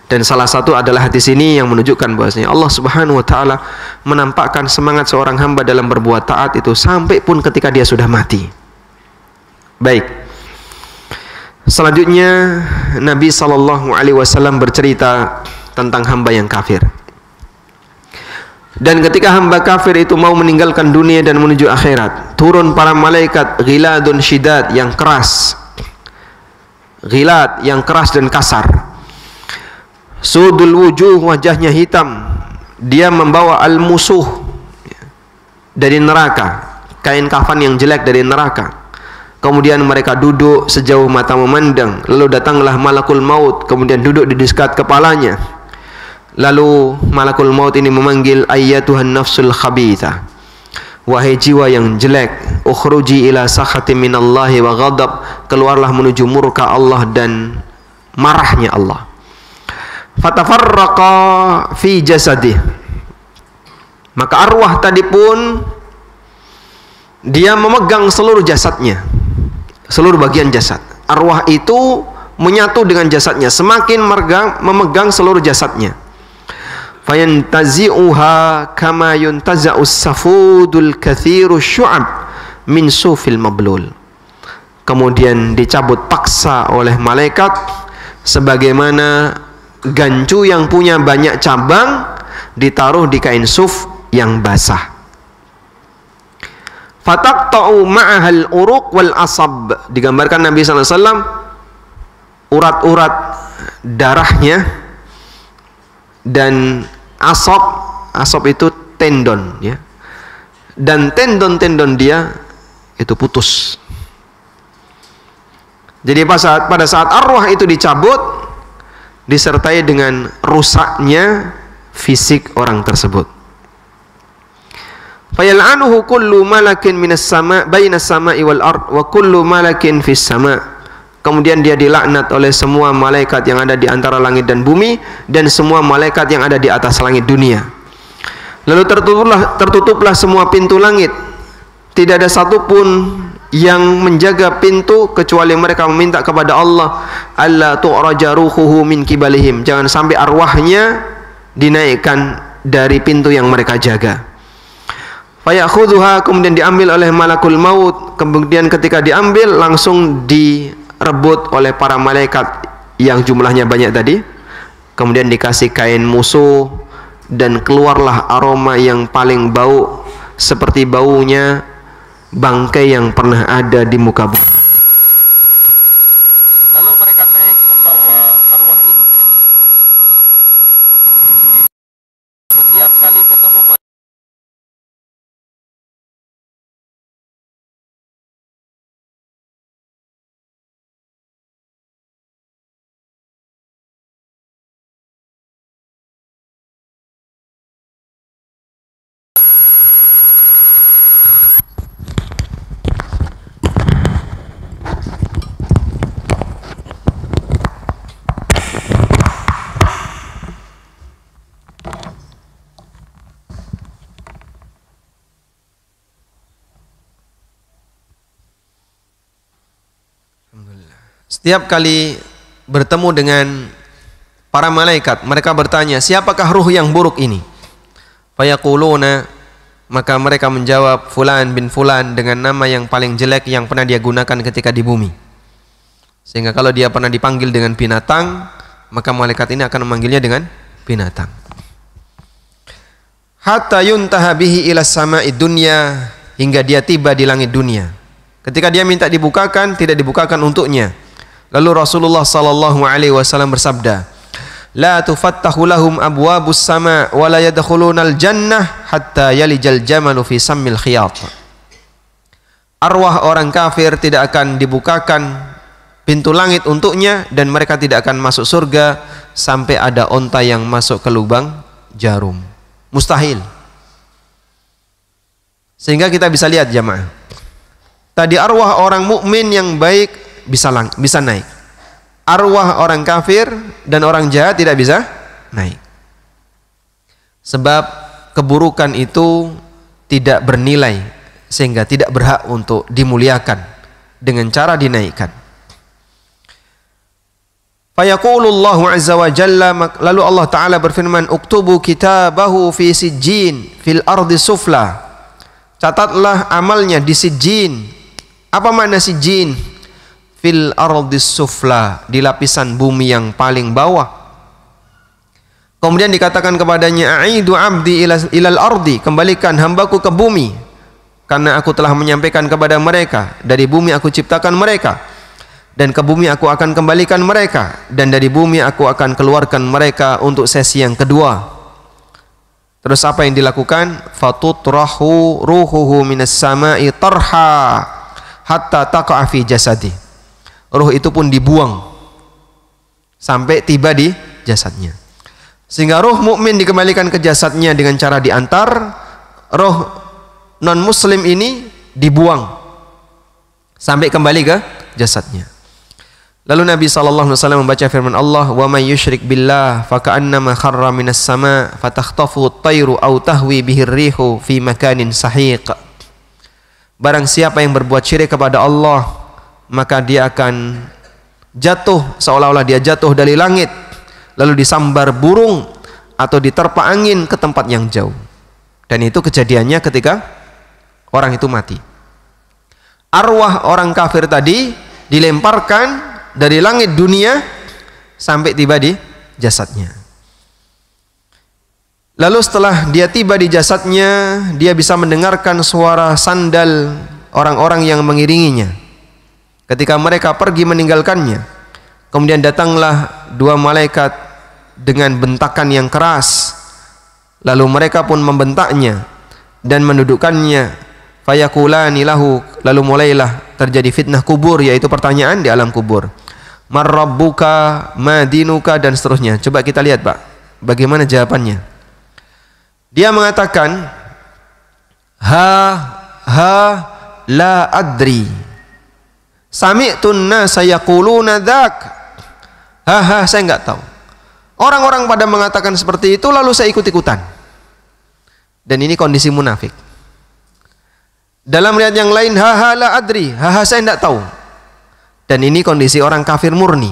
Dan salah satu adalah hadis ini yang menunjukkan bahwasanya Allah Subhanahu wa taala menampakkan semangat seorang hamba dalam berbuat taat itu sampai pun ketika dia sudah mati. Baik. Selanjutnya Nabi sallallahu alaihi wasallam bercerita tentang hamba yang kafir. Dan ketika hamba kafir itu mau meninggalkan dunia dan menuju akhirat, turun para malaikat ghiladun syidad yang keras. Ghilad yang keras dan kasar. Sudul wujuh, wajahnya hitam. Dia membawa al-musuh dari neraka, kain kafan yang jelek dari neraka. Kemudian mereka duduk sejauh mata memandang. Lalu datanglah malakul maut, kemudian duduk di dekat kepalanya. Lalu malakul maut ini memanggil ayyatuhan nafsul khabitha, wahai jiwa yang jelek, ukhruji ila sakhatin minallahi wa ghadab, keluarlah menuju murka Allah dan marahnya Allah. Fatafarraqa fi jasadih, maka arwah tadi pun dia memegang seluruh jasadnya, seluruh bagian jasad. Arwah itu menyatu dengan jasadnya, semakin memegang seluruh jasadnya. Fayantazi'uha kama yuntaza'us safudul kathiru syu'ab min sufil mablul. Kemudian dicabut paksa oleh malaikat sebagaimana gancu yang punya banyak cabang ditaruh di kain suf yang basah. Fataqta'u ma'ahal uruq wal asab. Digambarkan Nabi sallallahu alaihi wasallam urat-urat darahnya dan asab itu tendon ya, dan tendon-tendon dia itu putus. Jadi pada saat arwah itu dicabut, disertai dengan rusaknya fisik orang tersebut. Fayal'anuhu kullu malakin minas sama' bainas sama'i wal ard wa kullu malakin fis sama'. Kemudian dia dilaknat oleh semua malaikat yang ada di antara langit dan bumi, dan semua malaikat yang ada di atas langit dunia. Lalu tertutuplah semua pintu langit. Tidak ada satupun yang menjaga pintu kecuali mereka meminta kepada Allah, alla tu'raja ruhuhu min kibalihim, jangan sampai arwahnya dinaikkan dari pintu yang mereka jaga. Fayakhudhuha, kemudian diambil oleh malakul maut. Kemudian ketika diambil langsung direbut oleh para malaikat yang jumlahnya banyak tadi. Kemudian dikasih kain musuh, dan keluarlah aroma yang paling bau seperti baunya bangkai yang pernah ada di muka bumi. Lalu mereka naik membawa arwah ini. Setiap kali ketemu setiap kali bertemu dengan para malaikat, mereka bertanya, siapakah ruh yang buruk ini? Fayaquluna, maka mereka menjawab, fulan bin fulan, dengan nama yang paling jelek yang pernah dia gunakan ketika di bumi. Sehingga kalau dia pernah dipanggil dengan binatang, maka malaikat ini akan memanggilnya dengan binatang. Hatta yuntaha bihi ila sama'id dunya, hingga dia tiba di langit dunia. Ketika dia minta dibukakan, tidak dibukakan untuknya. Lalu Rasulullah sallallahu alaihi wasallam bersabda, la tufattahu lahum abwabus sama' wa la yadkhulunal jannah hatta yalijal jamalu fi sammil khiyat. Arwah orang kafir tidak akan dibukakan pintu langit untuknya, dan mereka tidak akan masuk surga sampai ada onta yang masuk ke lubang jarum. Mustahil. Sehingga kita bisa lihat jamaah, tadi arwah orang mukmin yang baik bisa naik. Arwah orang kafir dan orang jahat tidak bisa naik. Sebab keburukan itu tidak bernilai, sehingga tidak berhak untuk dimuliakan dengan cara dinaikkan. Fayaqulullahu azza wa jalla, lalu Allah Ta'ala berfirman, uktubu kitabahu fi sijjin fil ardi sufla. Catatlah amalnya di sijjin. Apa makna sijjin? Fil ardi sufla, di lapisan bumi yang paling bawah. Kemudian dikatakan kepadanya, aidu abdi ilal ardi, kembalikan hambaku ke bumi, karena aku telah menyampaikan kepada mereka, dari bumi aku ciptakan mereka, dan ke bumi aku akan kembalikan mereka, dan dari bumi aku akan keluarkan mereka untuk sesi yang kedua. Terus apa yang dilakukan? Fatutrahu ruhuhu minas sama'i tarha hatta taqa'a fi jasadi. Ruh itu pun dibuang sampai tiba di jasadnya. Sehingga ruh mukmin dikembalikan ke jasadnya dengan cara diantar. Ruh non muslim ini dibuang sampai kembali ke jasadnya. Lalu Nabi SAW membaca firman Allah, wa may yusyrik billah faka'annama kharra minas sama fatakhtafu at-tayru aw tahwi bihi ar-rihu fi makanin sahiq. Barang siapa yang berbuat syirik kepada Allah, maka dia akan jatuh seolah-olah dia jatuh dari langit, lalu disambar burung atau diterpa angin ke tempat yang jauh. Dan itu kejadiannya ketika orang itu mati. Arwah orang kafir tadi dilemparkan dari langit dunia sampai tiba di jasadnya. Lalu setelah dia tiba di jasadnya, dia bisa mendengarkan suara sandal orang-orang yang mengiringinya ketika mereka pergi meninggalkannya. Kemudian datanglah dua malaikat dengan bentakan yang keras, lalu mereka pun membentaknya, dan mendudukkannya, fayaqulani lahu, lalu mulailah terjadi fitnah kubur, yaitu pertanyaan di alam kubur. Man rabbuka, ma dinuka, dan seterusnya. Coba kita lihat, Pak, bagaimana jawabannya. Dia mengatakan, la adri, sami'tun nasa yaquluna dzak. Saya enggak tahu. Orang-orang pada mengatakan seperti itu, lalu saya ikut-ikutan. Dan ini kondisi munafik. Dalam riwayat yang lain, la adri, saya enggak tahu. Dan ini kondisi orang kafir murni.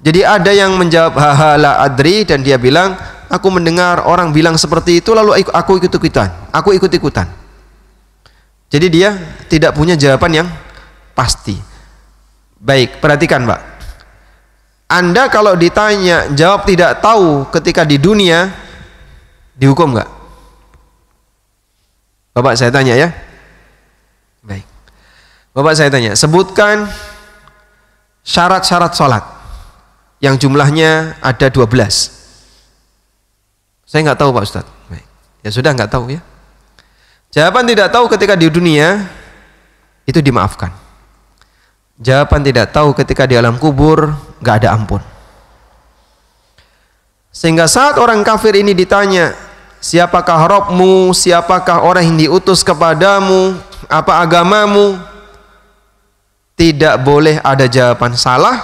Jadi ada yang menjawab la adri, dan dia bilang, aku mendengar orang bilang seperti itu, lalu aku ikut-ikutan. Jadi dia tidak punya jawaban yang pasti. Baik, perhatikan, Pak. Anda kalau ditanya jawab tidak tahu ketika di dunia, dihukum nggak? Bapak saya tanya ya. Baik. Bapak saya tanya, sebutkan syarat-syarat sholat yang jumlahnya ada 12. Saya nggak tahu, Pak Ustadz. Baik. Ya sudah, nggak tahu ya. Jawaban tidak tahu ketika di dunia itu dimaafkan. Jawaban tidak tahu ketika di alam kubur nggak ada ampun. Sehingga saat orang kafir ini ditanya, siapakah Rabbmu, siapakah orang yang diutus kepadamu, apa agamamu, tidak boleh ada jawaban salah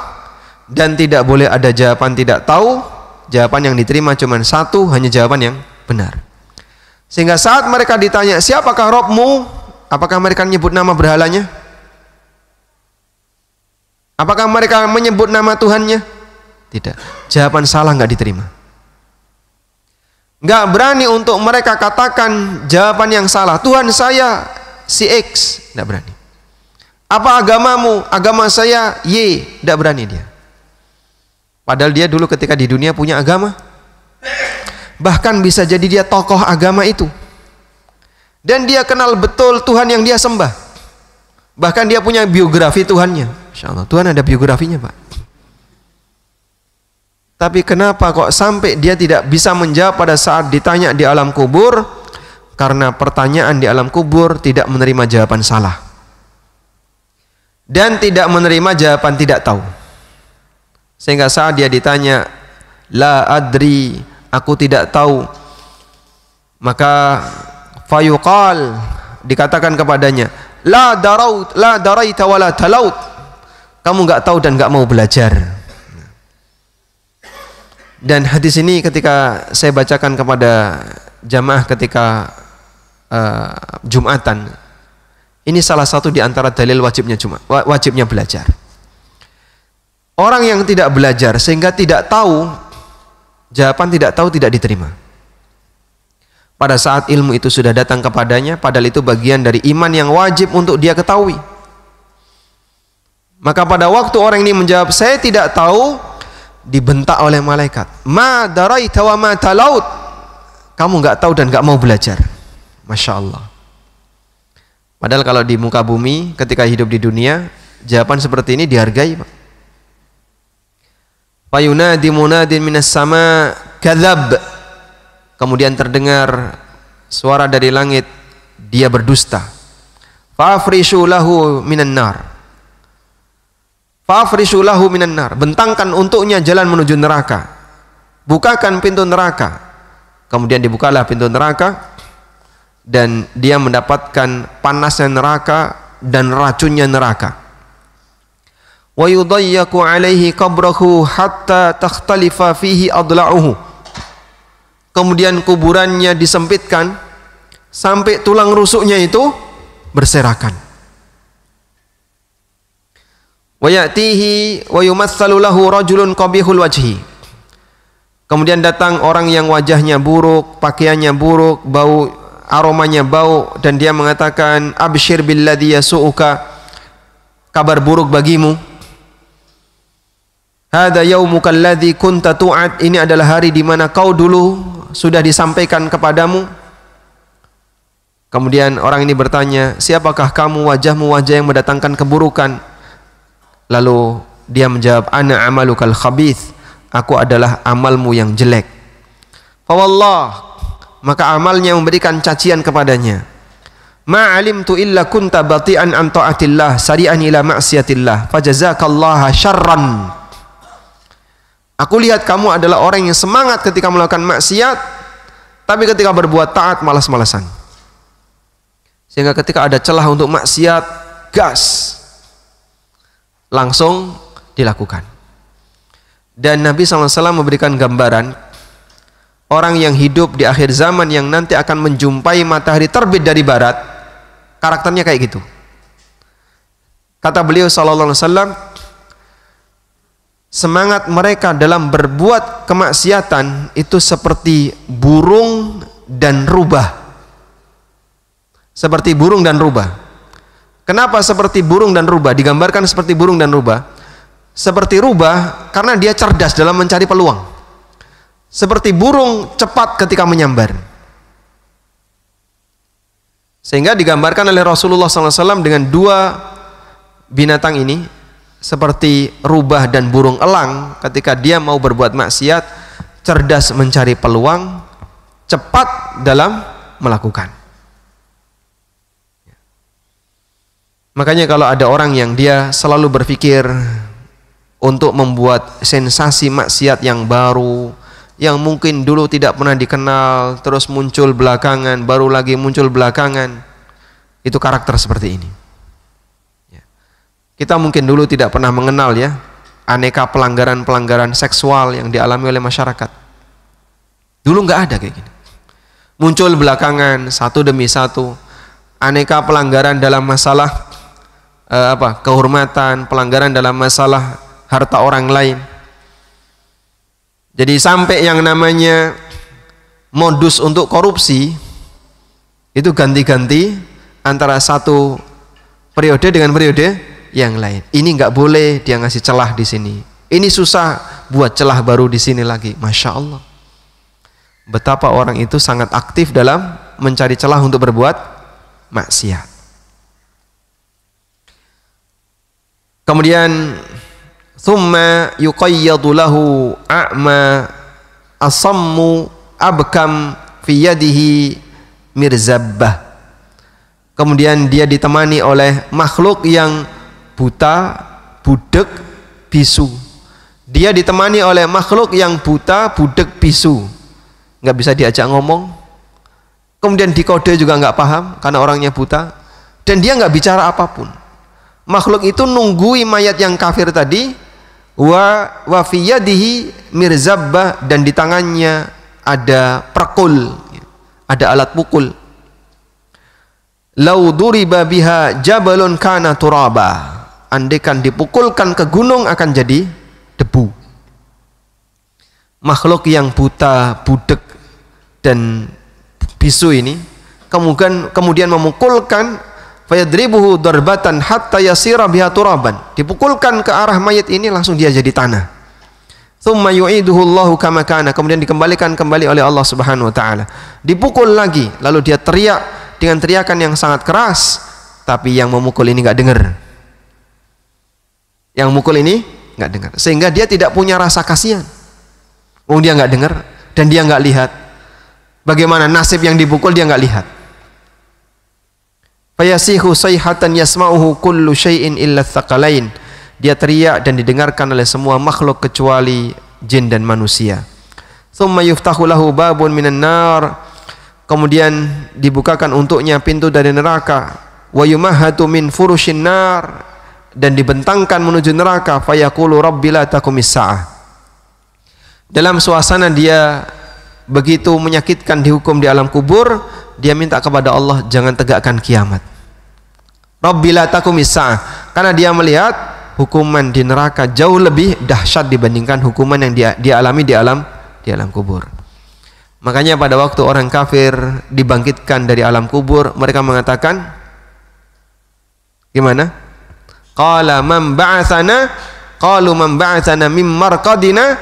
dan tidak boleh ada jawaban tidak tahu. Jawaban yang diterima cuma satu, hanya jawaban yang benar. Sehingga saat mereka ditanya, siapakah Rabbmu, apakah mereka menyebut nama berhalanya? Apakah mereka menyebut nama Tuhannya? Tidak. Jawaban salah nggak diterima. Nggak berani untuk mereka katakan jawaban yang salah. Tuhan saya si X, nggak berani. Apa agamamu? Agama saya Y, nggak berani dia. Padahal dia dulu ketika di dunia punya agama. Bahkan bisa jadi dia tokoh agama itu. Dan dia kenal betul Tuhan yang dia sembah. Bahkan dia punya biografi Tuhannya. Insya Allah, Tuhan ada biografinya, Pak. Tapi kenapa kok sampai dia tidak bisa menjawab pada saat ditanya di alam kubur? Karena pertanyaan di alam kubur tidak menerima jawaban salah. Dan tidak menerima jawaban tidak tahu. Sehingga saat dia ditanya, la adri, aku tidak tahu, maka fayuqal, dikatakan kepadanya, la daraita wa la talaut, kamu nggak tahu dan nggak mau belajar. Dan hadis ini ketika saya bacakan kepada jamaah ketika Jumatan, ini salah satu di antara dalil wajibnya belajar. Orang yang tidak belajar sehingga tidak tahu, jawaban tidak tahu tidak diterima. Pada saat ilmu itu sudah datang kepadanya, padahal itu bagian dari iman yang wajib untuk dia ketahui. Maka pada waktu orang ini menjawab saya tidak tahu, dibentak oleh malaikat. Ma daraita wa ma talaut, kamu nggak tahu dan nggak mau belajar. Masya Allah. Padahal kalau di muka bumi ketika hidup di dunia, jawaban seperti ini dihargai, Pak. Fayunadi munadin minas sama kadzab. Kemudian terdengar suara dari langit, dia berdusta. Fa'afrishu lahu minan nar. Fa'afrishu lahu minan nar. Bentangkan untuknya jalan menuju neraka. Bukakan pintu neraka. Kemudian dibukalah pintu neraka dan dia mendapatkan panasnya neraka dan racunnya neraka. Wa yudayyaku alaihi qabrahu hatta takhtalifa fihi adla'uhu. Kemudian kuburannya disempitkan sampai tulang rusuknya itu berserakan. Wa ya'tihi wa yumatsalu lahu rajulun qabihul wajhi. Kemudian datang orang yang wajahnya buruk, pakaiannya buruk, bau, aromanya bau, dan dia mengatakan absyir billadzi yasu'uka, kabar buruk bagimu. Hada yaumuka alladzi kunta tu'ad, ini adalah hari di mana kau dulu sudah disampaikan kepadamu. Kemudian orang ini bertanya, siapakah kamu? Wajahmu wajah yang mendatangkan keburukan. Lalu dia menjawab, ana amalukal khabith, aku adalah amalmu yang jelek. Fa wallah maka amalnya memberikan cacian kepadanya. Ma alimtu illa kunta bati'an an ta'atillah sari'an ila ma'siyatillah fajazakallaha syarran. Aku lihat kamu adalah orang yang semangat ketika melakukan maksiat, tapi ketika berbuat taat malas-malasan. Sehingga ketika ada celah untuk maksiat, gas, langsung dilakukan. Dan Nabi SAW memberikan gambaran orang yang hidup di akhir zaman yang nanti akan menjumpai matahari terbit dari barat, karakternya kayak gitu. Kata beliau SAW, semangat mereka dalam berbuat kemaksiatan itu seperti burung dan rubah. Seperti burung dan rubah. Kenapa seperti burung dan rubah? Digambarkan seperti burung dan rubah. Seperti rubah karena dia cerdas dalam mencari peluang. Seperti burung cepat ketika menyambar. Sehingga digambarkan oleh Rasulullah SAW dengan dua binatang ini seperti rubah dan burung elang. Ketika dia mau berbuat maksiat, cerdas mencari peluang, cepat dalam melakukan. Makanya kalau ada orang yang dia selalu berpikir untuk membuat sensasi maksiat yang baru, yang mungkin dulu tidak pernah dikenal, terus muncul belakangan, baru lagi muncul belakangan, itu karakter seperti ini. Kita mungkin dulu tidak pernah mengenal ya aneka pelanggaran-pelanggaran seksual yang dialami oleh masyarakat. Dulu nggak ada kayak gini. Muncul belakangan satu demi satu aneka pelanggaran dalam masalah kehormatan, pelanggaran dalam masalah harta orang lain. Jadi sampai yang namanya modus untuk korupsi itu ganti-ganti antara satu periode dengan periode yang lain. Ini nggak boleh dia ngasih celah di sini. Ini susah buat celah baru di sini lagi. Masya Allah. Betapa orang itu sangat aktif dalam mencari celah untuk berbuat maksiat. Kemudian thumma yuqayyadu lahu a'ma asammu abkam fi yadihi mirzabbah. Kemudian dia ditemani oleh makhluk yang buta, budek, bisu. Dia ditemani oleh makhluk yang buta, budek, bisu. Nggak bisa diajak ngomong. Kemudian dikode juga nggak paham karena orangnya buta. Dan dia nggak bicara apapun. Makhluk itu nunggui mayat yang kafir tadi, wa fi yadihi mirzabbah, dan di tangannya ada perkul, ada alat pukul. Lau duriba biha jabalun kana turaba. Andaikan dipukulkan ke gunung akan jadi debu. Makhluk yang buta, budek dan bisu ini kemudian memukulkan fayadribuhu darbatan hatta yasira biha turaban. Dipukulkan ke arah mayat ini langsung dia jadi tanah. Tsumma yu'iduhu Allahu kama kana. Kemudian dikembalikan kembali oleh Allah Subhanahu wa taala. Dipukul lagi, lalu dia teriak dengan teriakan yang sangat keras, tapi yang memukul ini enggak dengar. Yang mukul ini enggak dengar. Sehingga dia tidak punya rasa kasihan. Dia enggak dengar dan dia enggak lihat. Bagaimana nasib yang dipukul dia enggak lihat. Fayasihu sayhatan yasma'uhu kullu syai'in illa tsaqalain. Dia teriak dan didengarkan oleh semua makhluk kecuali jin dan manusia. Tsumma yuftahu lahu babun minan nar. Kemudian dibukakan untuknya pintu dari neraka. Wa yumahhatu min furushin nar, dan dibentangkan menuju neraka. Fayaqulu rabbi la taqumis sa'ah. Dalam suasana dia begitu menyakitkan dihukum di alam kubur, dia minta kepada Allah jangan tegakkan kiamat. Rabbi la taqumis sa'ah, karena dia melihat hukuman di neraka jauh lebih dahsyat dibandingkan hukuman yang dia alami di alam kubur. Makanya pada waktu orang kafir dibangkitkan dari alam kubur, mereka mengatakan gimana? Qala man ba'atsana, qalu man ba'atsana mim marqadina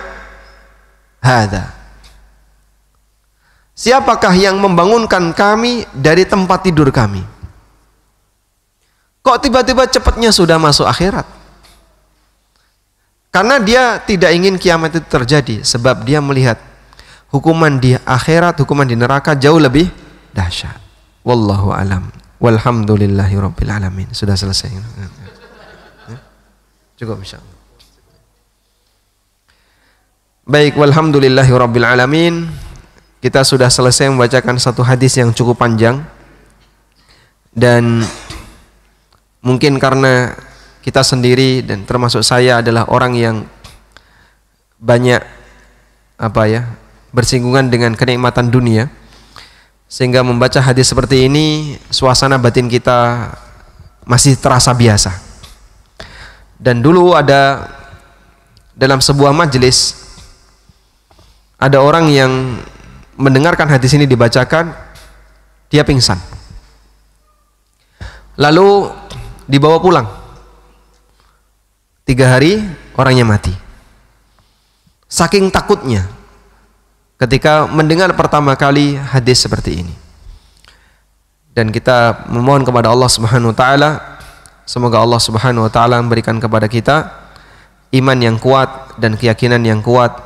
hadza. Siapakah yang membangunkan kami dari tempat tidur kami? Kok tiba-tiba cepatnya sudah masuk akhirat? Karena dia tidak ingin kiamat itu terjadi, sebab dia melihat hukuman di akhirat, hukuman di neraka jauh lebih dahsyat. Wallahu alam. Walhamdulillahirabbil alamin. Sudah selesai. Cukup insyaallah. Baik, walhamdulillahirabbil alamin. Kita sudah selesai membacakan satu hadis yang cukup panjang. Dan mungkin karena kita sendiri dan termasuk saya adalah orang yang banyak bersinggungan dengan kenikmatan dunia, sehingga membaca hadis seperti ini suasana batin kita masih terasa biasa. Dan dulu ada dalam sebuah majelis ada orang yang mendengarkan hadis ini dibacakan, dia pingsan, lalu dibawa pulang. 3 hari orangnya mati. Saking takutnya ketika mendengar pertama kali hadis seperti ini. Dan kita memohon kepada Allah Subhanahu wa taala, semoga Allah Subhanahu wa taala memberikan kepada kita iman yang kuat dan keyakinan yang kuat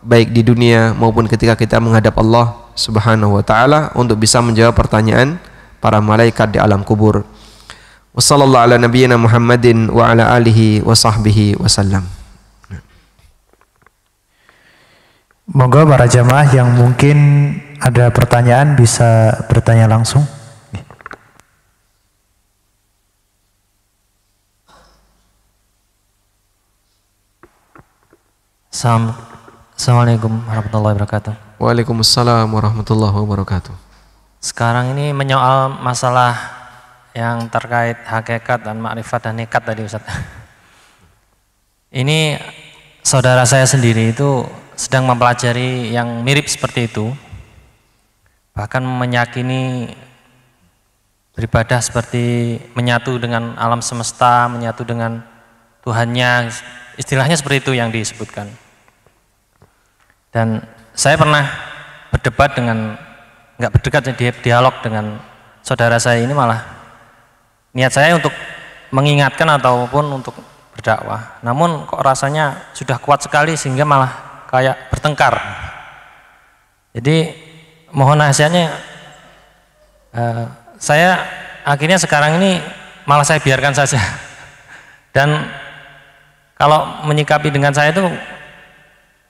baik di dunia maupun ketika kita menghadap Allah Subhanahu wa taala untuk bisa menjawab pertanyaan para malaikat di alam kubur. Wassallallahu ala nabiyyina Muhammadin wa ala alihi wa sahbihi wasallam. Moga para jamaah yang mungkin ada pertanyaan bisa bertanya langsung. Assalamualaikum warahmatullahi wabarakatuh. Waalaikumsalam warahmatullahi wabarakatuh. Sekarang ini menyoal masalah yang terkait hakikat dan makrifat dan nikat tadi Ustaz. Ini saudara saya sendiri itu sedang mempelajari yang mirip seperti itu, bahkan meyakini beribadah seperti menyatu dengan alam semesta, menyatu dengan Tuhannya, istilahnya seperti itu yang disebutkan. Dan saya pernah berdebat dengan, nggak berdebat, dialog dengan saudara saya ini, malah niat saya untuk mengingatkan ataupun untuk berdakwah, namun kok rasanya sudah kuat sekali sehingga malah kayak bertengkar. Jadi mohon nasihatnya. Saya akhirnya sekarang ini malah saya biarkan saja. Dan kalau menyikapi dengan saya itu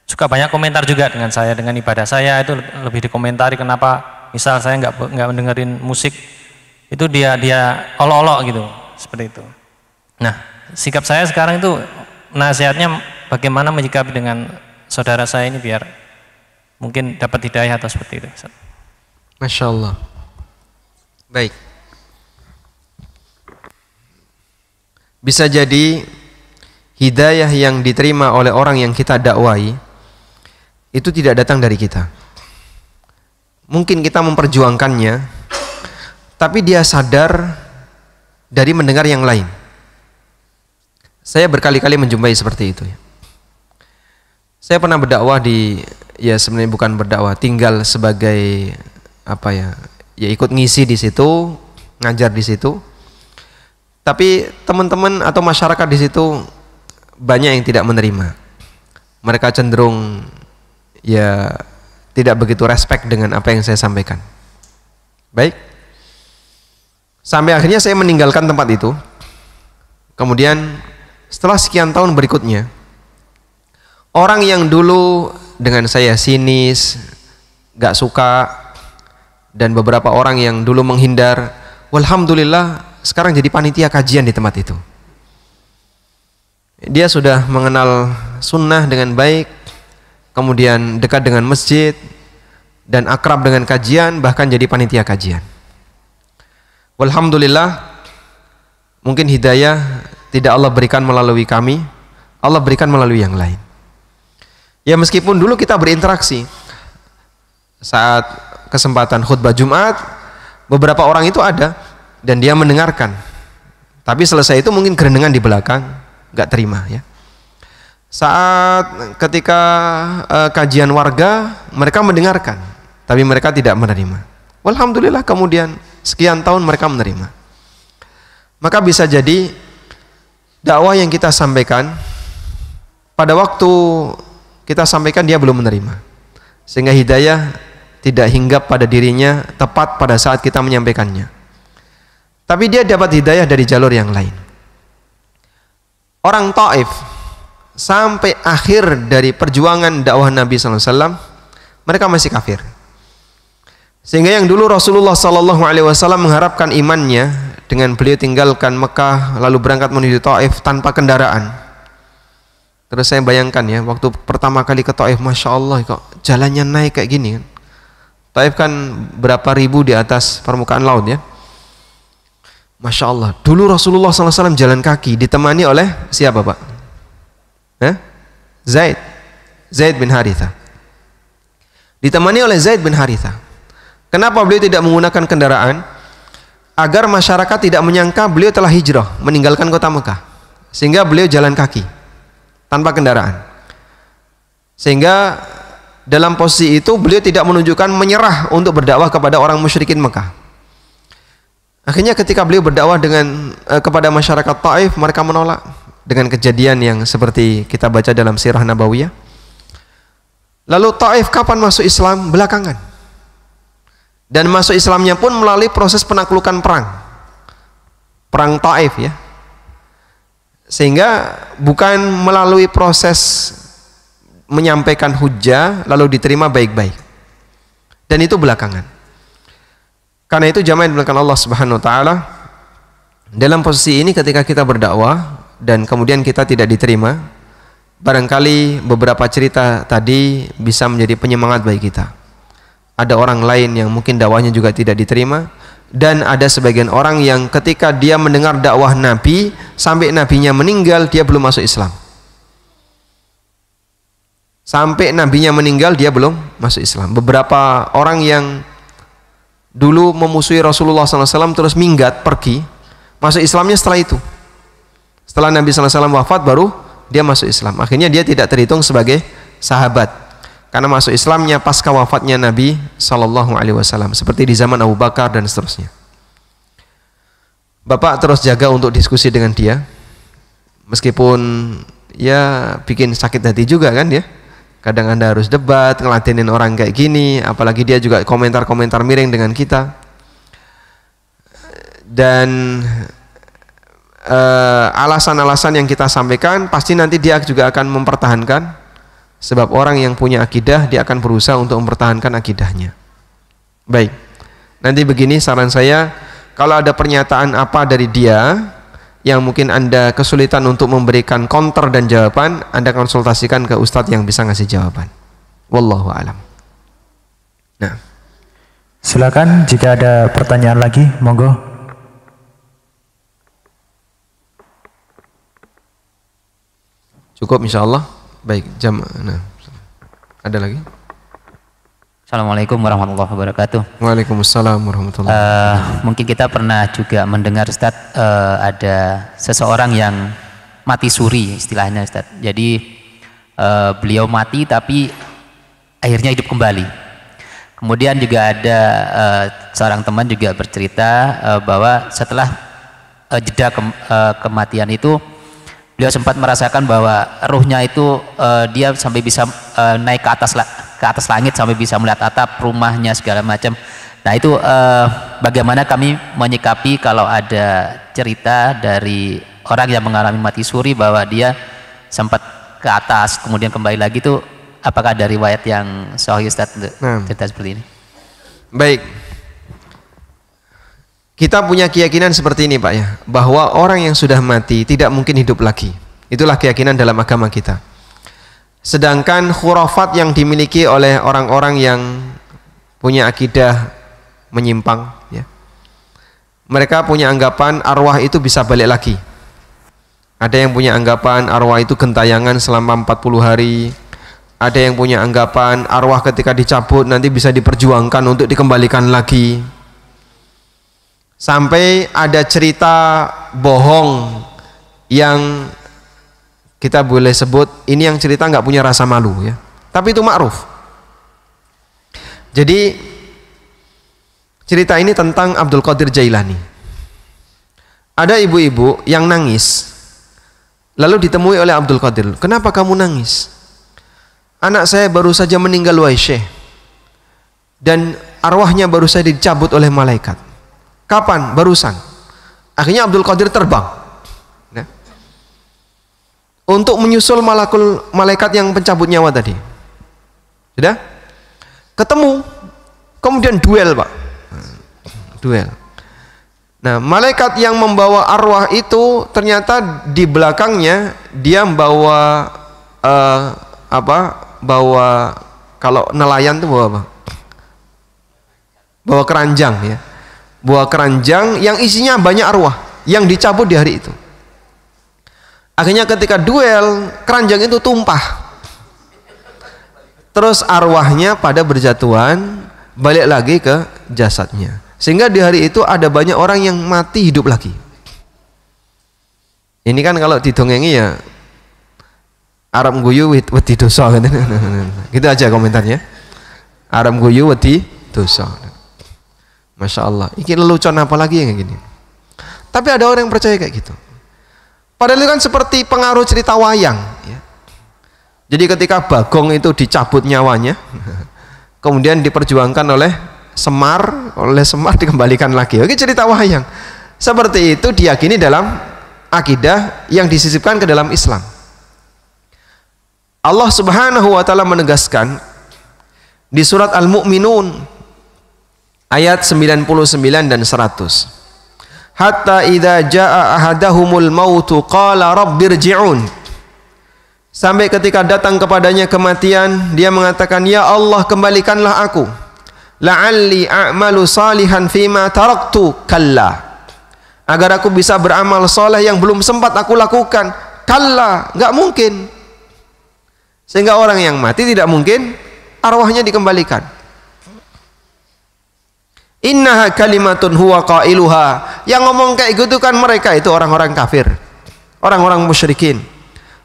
suka banyak komentar juga dengan saya, dengan ibadah saya itu lebih dikomentari. Kenapa misal saya nggak mendengarin musik itu dia olok-olok gitu, seperti itu. Nah, sikap saya sekarang itu nasihatnya bagaimana menyikapi dengan saudara saya ini biar mungkin dapat hidayah atau seperti itu. Masya Allah. Baik. Bisa jadi hidayah yang diterima oleh orang yang kita dakwai itu tidak datang dari kita. Mungkin kita memperjuangkannya, tapi dia sadar dari mendengar yang lain. Saya berkali-kali menjumpai seperti itu. Saya pernah berdakwah sebenarnya bukan berdakwah, tinggal sebagai ikut ngisi di situ, ngajar di situ. Tapi teman-teman atau masyarakat di situ banyak yang tidak menerima. Mereka cenderung tidak begitu respect dengan apa yang saya sampaikan. Baik. Sampai akhirnya saya meninggalkan tempat itu. Kemudian setelah sekian tahun berikutnya, orang yang dulu dengan saya sinis, gak suka, dan beberapa orang yang dulu menghindar, walhamdulillah sekarang jadi panitia kajian di tempat itu. Dia sudah mengenal sunnah dengan baik, kemudian dekat dengan masjid, dan akrab dengan kajian, bahkan jadi panitia kajian. Walhamdulillah, mungkin hidayah tidak Allah berikan melalui kami, Allah berikan melalui yang lain. Ya meskipun dulu kita berinteraksi saat kesempatan khutbah Jumat, beberapa orang itu ada dan dia mendengarkan. Tapi selesai itu mungkin kerendengan di belakang, nggak terima ya. Saat ketika kajian warga, mereka mendengarkan, tapi mereka tidak menerima. Walhamdulillah kemudian sekian tahun mereka menerima. Maka bisa jadi dakwah yang kita sampaikan pada waktu kita sampaikan dia belum menerima, sehingga hidayah tidak hinggap pada dirinya tepat pada saat kita menyampaikannya. Tapi dia dapat hidayah dari jalur yang lain. Orang Taif sampai akhir dari perjuangan dakwah Nabi SAW, mereka masih kafir. Sehingga yang dulu Rasulullah SAW mengharapkan imannya dengan beliau tinggalkan Mekah lalu berangkat menuju Taif tanpa kendaraan. Terus saya bayangkan ya, waktu pertama kali ke Taif, Masya Allah kok jalannya naik kayak gini kan. Taif kan berapa ribu di atas permukaan laut ya. Masya Allah, dulu Rasulullah SAW jalan kaki ditemani oleh siapa Pak? Zaid bin Haritha. Ditemani oleh Zaid bin Haritha. Kenapa beliau tidak menggunakan kendaraan? Agar masyarakat tidak menyangka beliau telah hijrah meninggalkan kota Mekah, sehingga beliau jalan kaki tanpa kendaraan. Sehingga dalam posisi itu beliau tidak menunjukkan menyerah untuk berdakwah kepada orang musyrikin Mekah. Akhirnya ketika beliau berdakwah kepada masyarakat Taif, mereka menolak dengan kejadian yang seperti kita baca dalam Sirah Nabawiyah. Lalu Taif kapan masuk Islam? Belakangan. Dan masuk Islamnya pun melalui proses penaklukan perang Taif ya. Sehingga bukan melalui proses menyampaikan hujjah lalu diterima baik-baik. Dan itu belakangan. Karena itu jamaah yang dimuliakan Allah Subhanahu wa taala, dalam posisi ini ketika kita berdakwah dan kemudian kita tidak diterima, barangkali beberapa cerita tadi bisa menjadi penyemangat bagi kita. Ada orang lain yang mungkin dakwahnya juga tidak diterima, dan ada sebagian orang yang ketika dia mendengar dakwah Nabi sampai nabinya meninggal dia belum masuk Islam. Sampai nabinya meninggal dia belum masuk Islam. Beberapa orang yang dulu memusuhi Rasulullah SAW terus minggat pergi, masuk Islamnya setelah itu. Setelah Nabi SAW wafat baru dia masuk Islam. Akhirnya dia tidak terhitung sebagai sahabat karena masuk Islamnya pasca wafatnya Nabi SAW, seperti di zaman Abu Bakar dan seterusnya. Bapak terus jaga untuk diskusi dengan dia, meskipun ya bikin sakit hati juga kan ya. Kadang Anda harus debat, ngeladenin orang kayak gini, apalagi dia juga komentar-komentar miring dengan kita. Dan alasan-alasan yang kita sampaikan pasti nanti dia juga akan mempertahankan, sebab orang yang punya akidah dia akan berusaha untuk mempertahankan akidahnya. Baik, nanti begini saran saya, kalau ada pernyataan apa dari dia yang mungkin Anda kesulitan untuk memberikan counter dan jawaban, Anda konsultasikan ke Ustadz yang bisa ngasih jawaban. Wallahu a'lam. Nah, silakan jika ada pertanyaan lagi, monggo. Cukup insyaallah. Baik, jam. Nah, ada lagi? Assalamualaikum warahmatullahi wabarakatuh. Waalaikumsalam warahmatullahi wabarakatuh. Mungkin kita pernah juga mendengar Ustadz, ada seseorang yang mati suri istilahnya Ustadz. Jadi beliau mati tapi akhirnya hidup kembali. Kemudian juga ada seorang teman juga bercerita bahwa setelah jeda kematian itu beliau sempat merasakan bahwa ruhnya itu dia sampai bisa naik ke atas langit sampai bisa melihat atap rumahnya segala macam. Nah itu bagaimana kami menyikapi kalau ada cerita dari orang yang mengalami mati suri bahwa dia sempat ke atas kemudian kembali lagi, itu apakah ada riwayat yang sahih Ustaz cerita seperti ini? Baik, kita punya keyakinan seperti ini Pak ya, bahwa orang yang sudah mati tidak mungkin hidup lagi. Itulah keyakinan dalam agama kita. Sedangkan khurafat yang dimiliki oleh orang-orang yang punya akidah menyimpang ya, mereka punya anggapan arwah itu bisa balik lagi. Ada yang punya anggapan arwah itu gentayangan selama 40 hari. Ada yang punya anggapan arwah ketika dicabut nanti bisa diperjuangkan untuk dikembalikan lagi. Sampai ada cerita bohong yang kita boleh sebut ini yang cerita nggak punya rasa malu ya, tapi itu ma'ruf. Jadi cerita ini tentang Abdul Qadir Jailani. Ada ibu-ibu yang nangis, lalu ditemui oleh Abdul Qadir. Kenapa kamu nangis? Anak saya baru saja meninggal wahai Syekh. dan arwahnya baru saja dicabut oleh malaikat. Kapan? Barusan. Akhirnya Abdul Qadir terbang, nah, untuk menyusul malaikat yang pencabut nyawa tadi. Sudah? Ketemu, kemudian duel, Pak. Duel. Nah, malaikat yang membawa arwah itu ternyata di belakangnya dia membawa bawa, kalau nelayan itu bawa apa? Bawa keranjang, ya. Bawa keranjang yang isinya banyak arwah yang dicabut di hari itu. Akhirnya ketika duel, keranjang itu tumpah. Terus arwahnya pada berjatuhan balik lagi ke jasadnya, sehingga di hari itu ada banyak orang yang mati hidup lagi. Ini kan kalau didongengi ya Arab guyu wedi dosa gitu. Gitu aja komentarnya. Arab guyu wedi dosa. Masya Allah. Ini lelucon apa lagi yang gini. Tapi ada orang yang percaya kayak gitu. Padahal itu kan seperti pengaruh cerita wayang, ya. Jadi ketika Bagong itu dicabut nyawanya, kemudian diperjuangkan oleh Semar dikembalikan lagi. Oke, cerita wayang. Seperti itu diyakini dalam akidah yang disisipkan ke dalam Islam. Allah Subhanahu wa taala menegaskan di surat Al-Mu'minun ayat 99 dan 100. Hatta idza jaa ahadahumul mautu qala rabbirji'un. Sampai ketika datang kepadanya kematian, dia mengatakan, ya Allah, kembalikanlah aku. La'alli a'malu salihan fima taraktu. Kalla. Agar aku bisa beramal soleh yang belum sempat aku lakukan. Kalla, nggak mungkin. Sehingga orang yang mati tidak mungkin arwahnya dikembalikan. Innaha kalimatun huwa qailuha. Yang ngomong kayak gitu kan mereka itu orang-orang kafir, orang-orang musyrikin.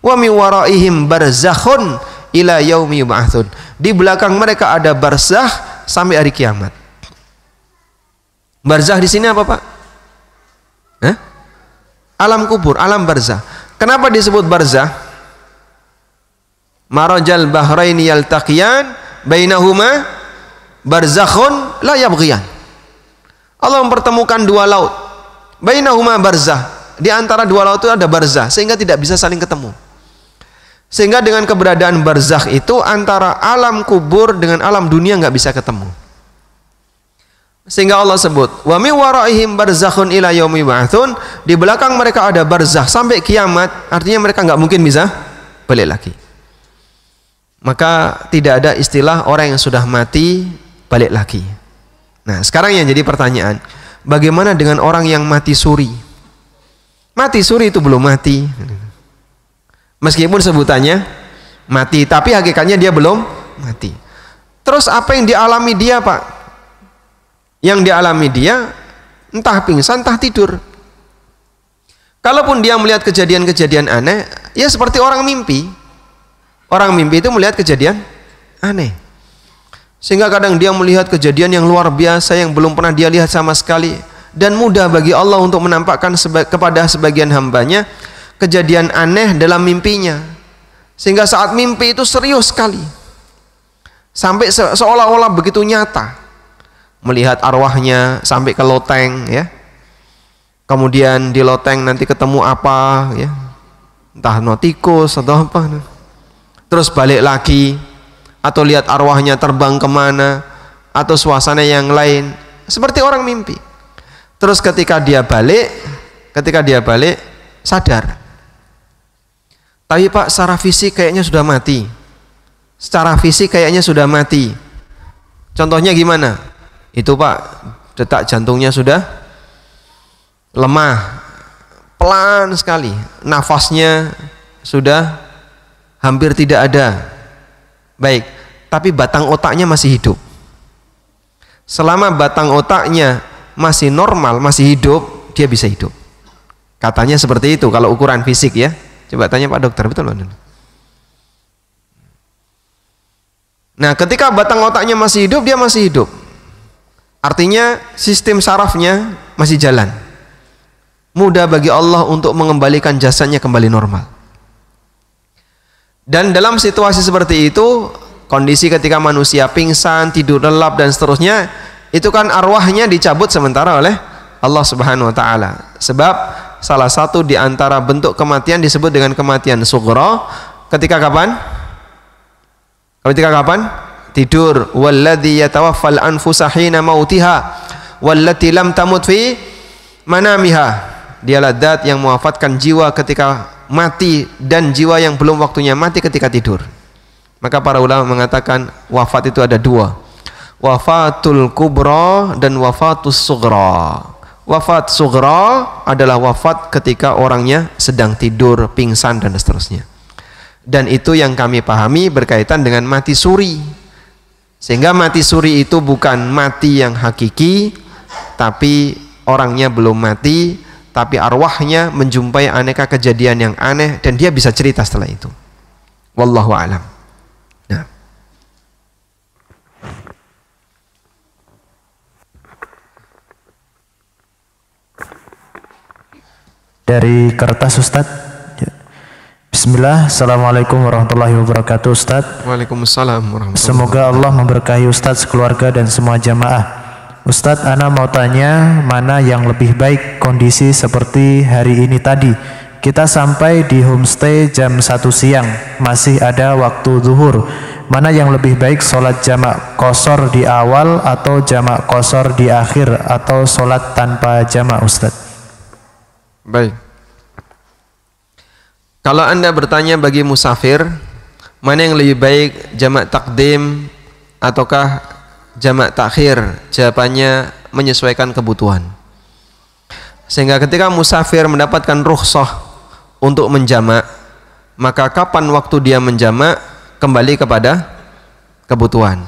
Wa mi waraihim barzakhun ila yaumi yub'atsun. Di belakang mereka ada barzakh sampai hari kiamat. Barzakh di sini apa, Pak? Alam kubur, alam barzakh. Kenapa disebut barzakh? Marajal bahraini yaltaqiyan bainahuma barzakhun la yabghiyan. Allah mempertemukan dua laut. Bainahuma barzakh. Di antara dua laut itu ada barzakh sehingga tidak bisa saling ketemu. Sehingga dengan keberadaan barzakh itu antara alam kubur dengan alam dunia nggak bisa ketemu. Sehingga Allah sebut wa mi waraihim barzakhun ila yaumi yub'atsun. Di belakang mereka ada barzakh sampai kiamat. Artinya mereka nggak mungkin bisa balik lagi. Maka tidak ada istilah orang yang sudah mati balik lagi. Nah, sekarang yang jadi pertanyaan, bagaimana dengan orang yang mati suri? Mati suri itu belum mati. Meskipun sebutannya mati, tapi hakikatnya dia belum mati. Terus apa yang dialami dia, Pak? Yang dialami dia entah pingsan, entah tidur. Kalaupun dia melihat kejadian-kejadian aneh, ya seperti orang mimpi. Orang mimpi itu melihat kejadian aneh. Sehingga kadang dia melihat kejadian yang luar biasa yang belum pernah dia lihat sama sekali. Dan mudah bagi Allah untuk menampakkan kepada sebagian hambanya kejadian aneh dalam mimpinya, sehingga saat mimpi itu serius sekali, sampai seolah-olah begitu nyata, melihat arwahnya sampai ke loteng, ya. Kemudian di loteng nanti ketemu apa, ya, entah tikus atau apa, terus balik lagi, atau lihat arwahnya terbang kemana, atau suasana yang lain, seperti orang mimpi. Terus ketika dia balik sadar. Tapi Pak, secara fisik kayaknya sudah mati. Secara fisik kayaknya sudah mati. Contohnya gimana? Itu Pak, detak jantungnya sudah lemah, pelan sekali. Nafasnya sudah hampir tidak ada. Baik, tapi batang otaknya masih hidup. Selama batang otaknya masih normal, masih hidup, dia bisa hidup. Katanya seperti itu kalau ukuran fisik, ya. Coba tanya Pak Dokter, betul Pak? Nah, ketika batang otaknya masih hidup, dia masih hidup. Artinya sistem sarafnya masih jalan. Mudah bagi Allah untuk mengembalikan jasadnya kembali normal. Dan dalam situasi seperti itu, kondisi ketika manusia pingsan, tidur lelap dan seterusnya, itu kan arwahnya dicabut sementara oleh Allah Subhanahu wa taala. Sebab salah satu di antara bentuk kematian disebut dengan kematian sughra. Ketika kapan? Ketika kapan? Tidur. Walladzi yatawaffal anfusa hina mautiha wallati lam tamut fi manamiha. Dialah zat yang mewafatkan jiwa ketika mati dan jiwa yang belum waktunya mati ketika tidur. Maka para ulama mengatakan wafat itu ada dua, wafatul kubra dan wafatus sughra. Wafat sughra adalah wafat ketika orangnya sedang tidur, pingsan dan seterusnya. Dan itu yang kami pahami berkaitan dengan mati suri. Sehingga mati suri itu bukan mati yang hakiki, tapi orangnya belum mati, tapi arwahnya menjumpai aneka kejadian yang aneh dan dia bisa cerita setelah itu. Wallahu a'lam. Nah. Dari kertas Ustadz. Bismillah, Assalamualaikum warahmatullahi wabarakatuh Ustadz. Waalaikumsalam warahmatullahi wabarakatuh. Semoga Allah memberkahi Ustadz, keluarga dan semua jamaah. Ustadz, ana mau tanya mana yang lebih baik kondisi seperti hari ini tadi. Kita sampai di homestay jam 1 siang, masih ada waktu zuhur. Mana yang lebih baik, sholat jamak qashar di awal atau jamak qashar di akhir, atau sholat tanpa jamak Ustadz? Baik. Kalau Anda bertanya bagi musafir, mana yang lebih baik, jamak takdim ataukah jamak takhir? Jawabannya menyesuaikan kebutuhan. Sehingga ketika musafir mendapatkan rukhsah untuk menjamak, maka kapan waktu dia menjamak kembali kepada kebutuhan.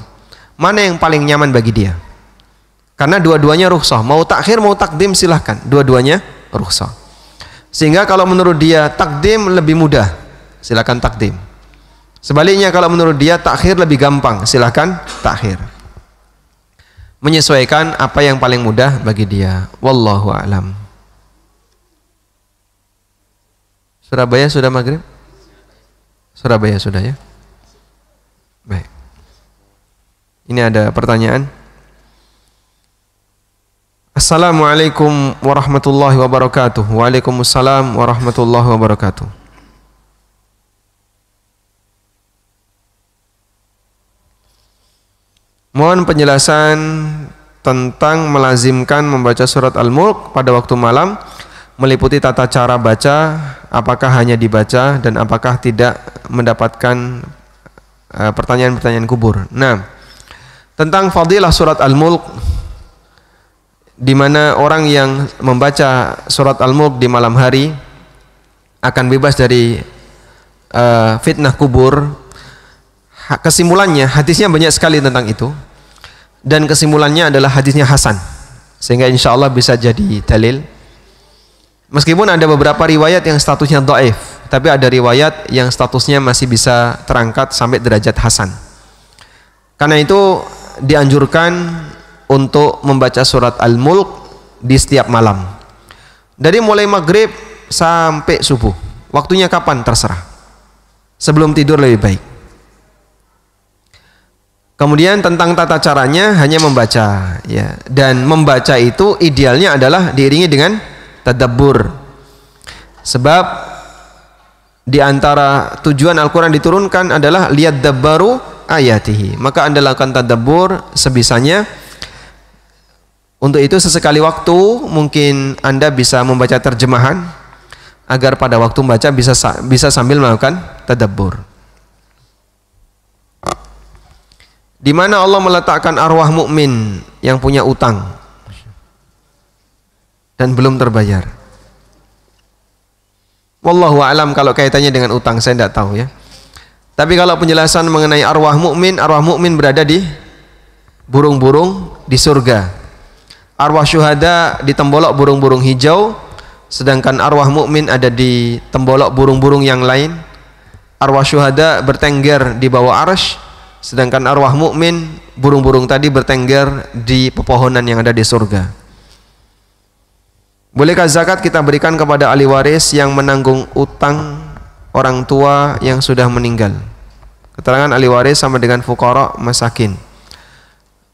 Mana yang paling nyaman bagi dia? Karena dua-duanya rukhsah, mau takhir mau takdim silahkan, dua-duanya rukhsah. Sehingga kalau menurut dia takdim lebih mudah, silahkan takdim. Sebaliknya kalau menurut dia takhir lebih gampang, silahkan takhir. Menyesuaikan apa yang paling mudah bagi dia. Wallahu a'lam. Surabaya sudah maghrib? Surabaya sudah ya? Baik. Ini ada pertanyaan. Assalamualaikum warahmatullahi wabarakatuh. Waalaikumsalam warahmatullahi wabarakatuh. Mohon penjelasan tentang melazimkan membaca surat Al-Mulk pada waktu malam, meliputi tata cara baca, apakah hanya dibaca dan apakah tidak mendapatkan pertanyaan-pertanyaan kubur. Nah, tentang fadilah surat Al-Mulk, di mana orang yang membaca surat Al-Mulk di malam hari akan bebas dari fitnah kubur. Kesimpulannya, hadisnya banyak sekali tentang itu, dan kesimpulannya adalah hadisnya hasan, sehingga insya Allah bisa jadi dalil. Meskipun ada beberapa riwayat yang statusnya dhaif, tapi ada riwayat yang statusnya masih bisa terangkat sampai derajat hasan. Karena itu dianjurkan untuk membaca surat Al-Mulk di setiap malam, dari mulai maghrib sampai subuh. Waktunya kapan terserah, sebelum tidur lebih baik. Kemudian tentang tata caranya hanya membaca, ya. Dan membaca itu idealnya adalah diiringi dengan tadabbur. Sebab di antara tujuan Al-Quran diturunkan adalah liyadabbaru ayatihi. Maka Anda lakukan tadabbur sebisanya. Untuk itu sesekali waktu mungkin Anda bisa membaca terjemahan, agar pada waktu membaca bisa sambil melakukan tadabbur. Di mana Allah meletakkan arwah mukmin yang punya utang dan belum terbayar? Wallahu a'lam kalau kaitannya dengan utang saya tidak tahu ya. Tapi kalau penjelasan mengenai arwah mukmin berada di burung-burung di surga. Arwah syuhada di tembolok burung-burung hijau, sedangkan arwah mukmin ada di tembolok burung-burung yang lain. Arwah syuhada bertengger di bawah arsy, sedangkan arwah mukmin burung-burung tadi bertengger di pepohonan yang ada di surga. Bolehkah zakat kita berikan kepada ahli waris yang menanggung utang orang tua yang sudah meninggal? Keterangan ahli waris sama dengan fuqara masakin.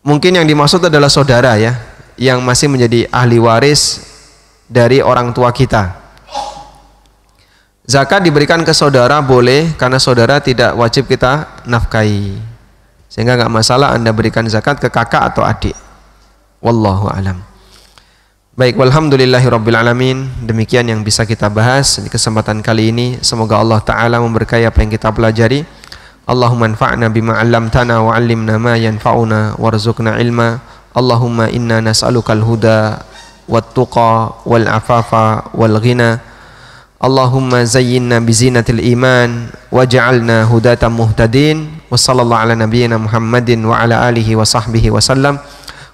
Mungkin yang dimaksud adalah saudara ya, yang masih menjadi ahli waris dari orang tua kita. Zakat diberikan ke saudara boleh karena saudara tidak wajib kita nafkahi. Sehingga nggak masalah Anda berikan zakat ke kakak atau adik. Wallahu alam. Baik, walhamdulillahirabbil alamin. Demikian yang bisa kita bahas di kesempatan kali ini. Semoga Allah taala memberkahi apa yang kita pelajari. Allahumma anfa'na bima 'allamtana wa 'allimna ma yanfa'una warzuqna ilma. Allahumma inna nas'alukal huda wat tuqa wal afafa wal ghina. Allahumma zayyinna bizinatil iman waj'alna hudatan muhtadin. Wa sallallahu ala nabiyyina Muhammadin wa ala alihi wa sahbihi wa sallam.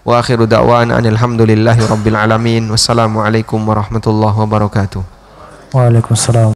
Wa akhiru da'wana alhamdulillahi rabbil alamin. Wassalamualaikum warahmatullahi wabarakatuh. Waalaikumsalam.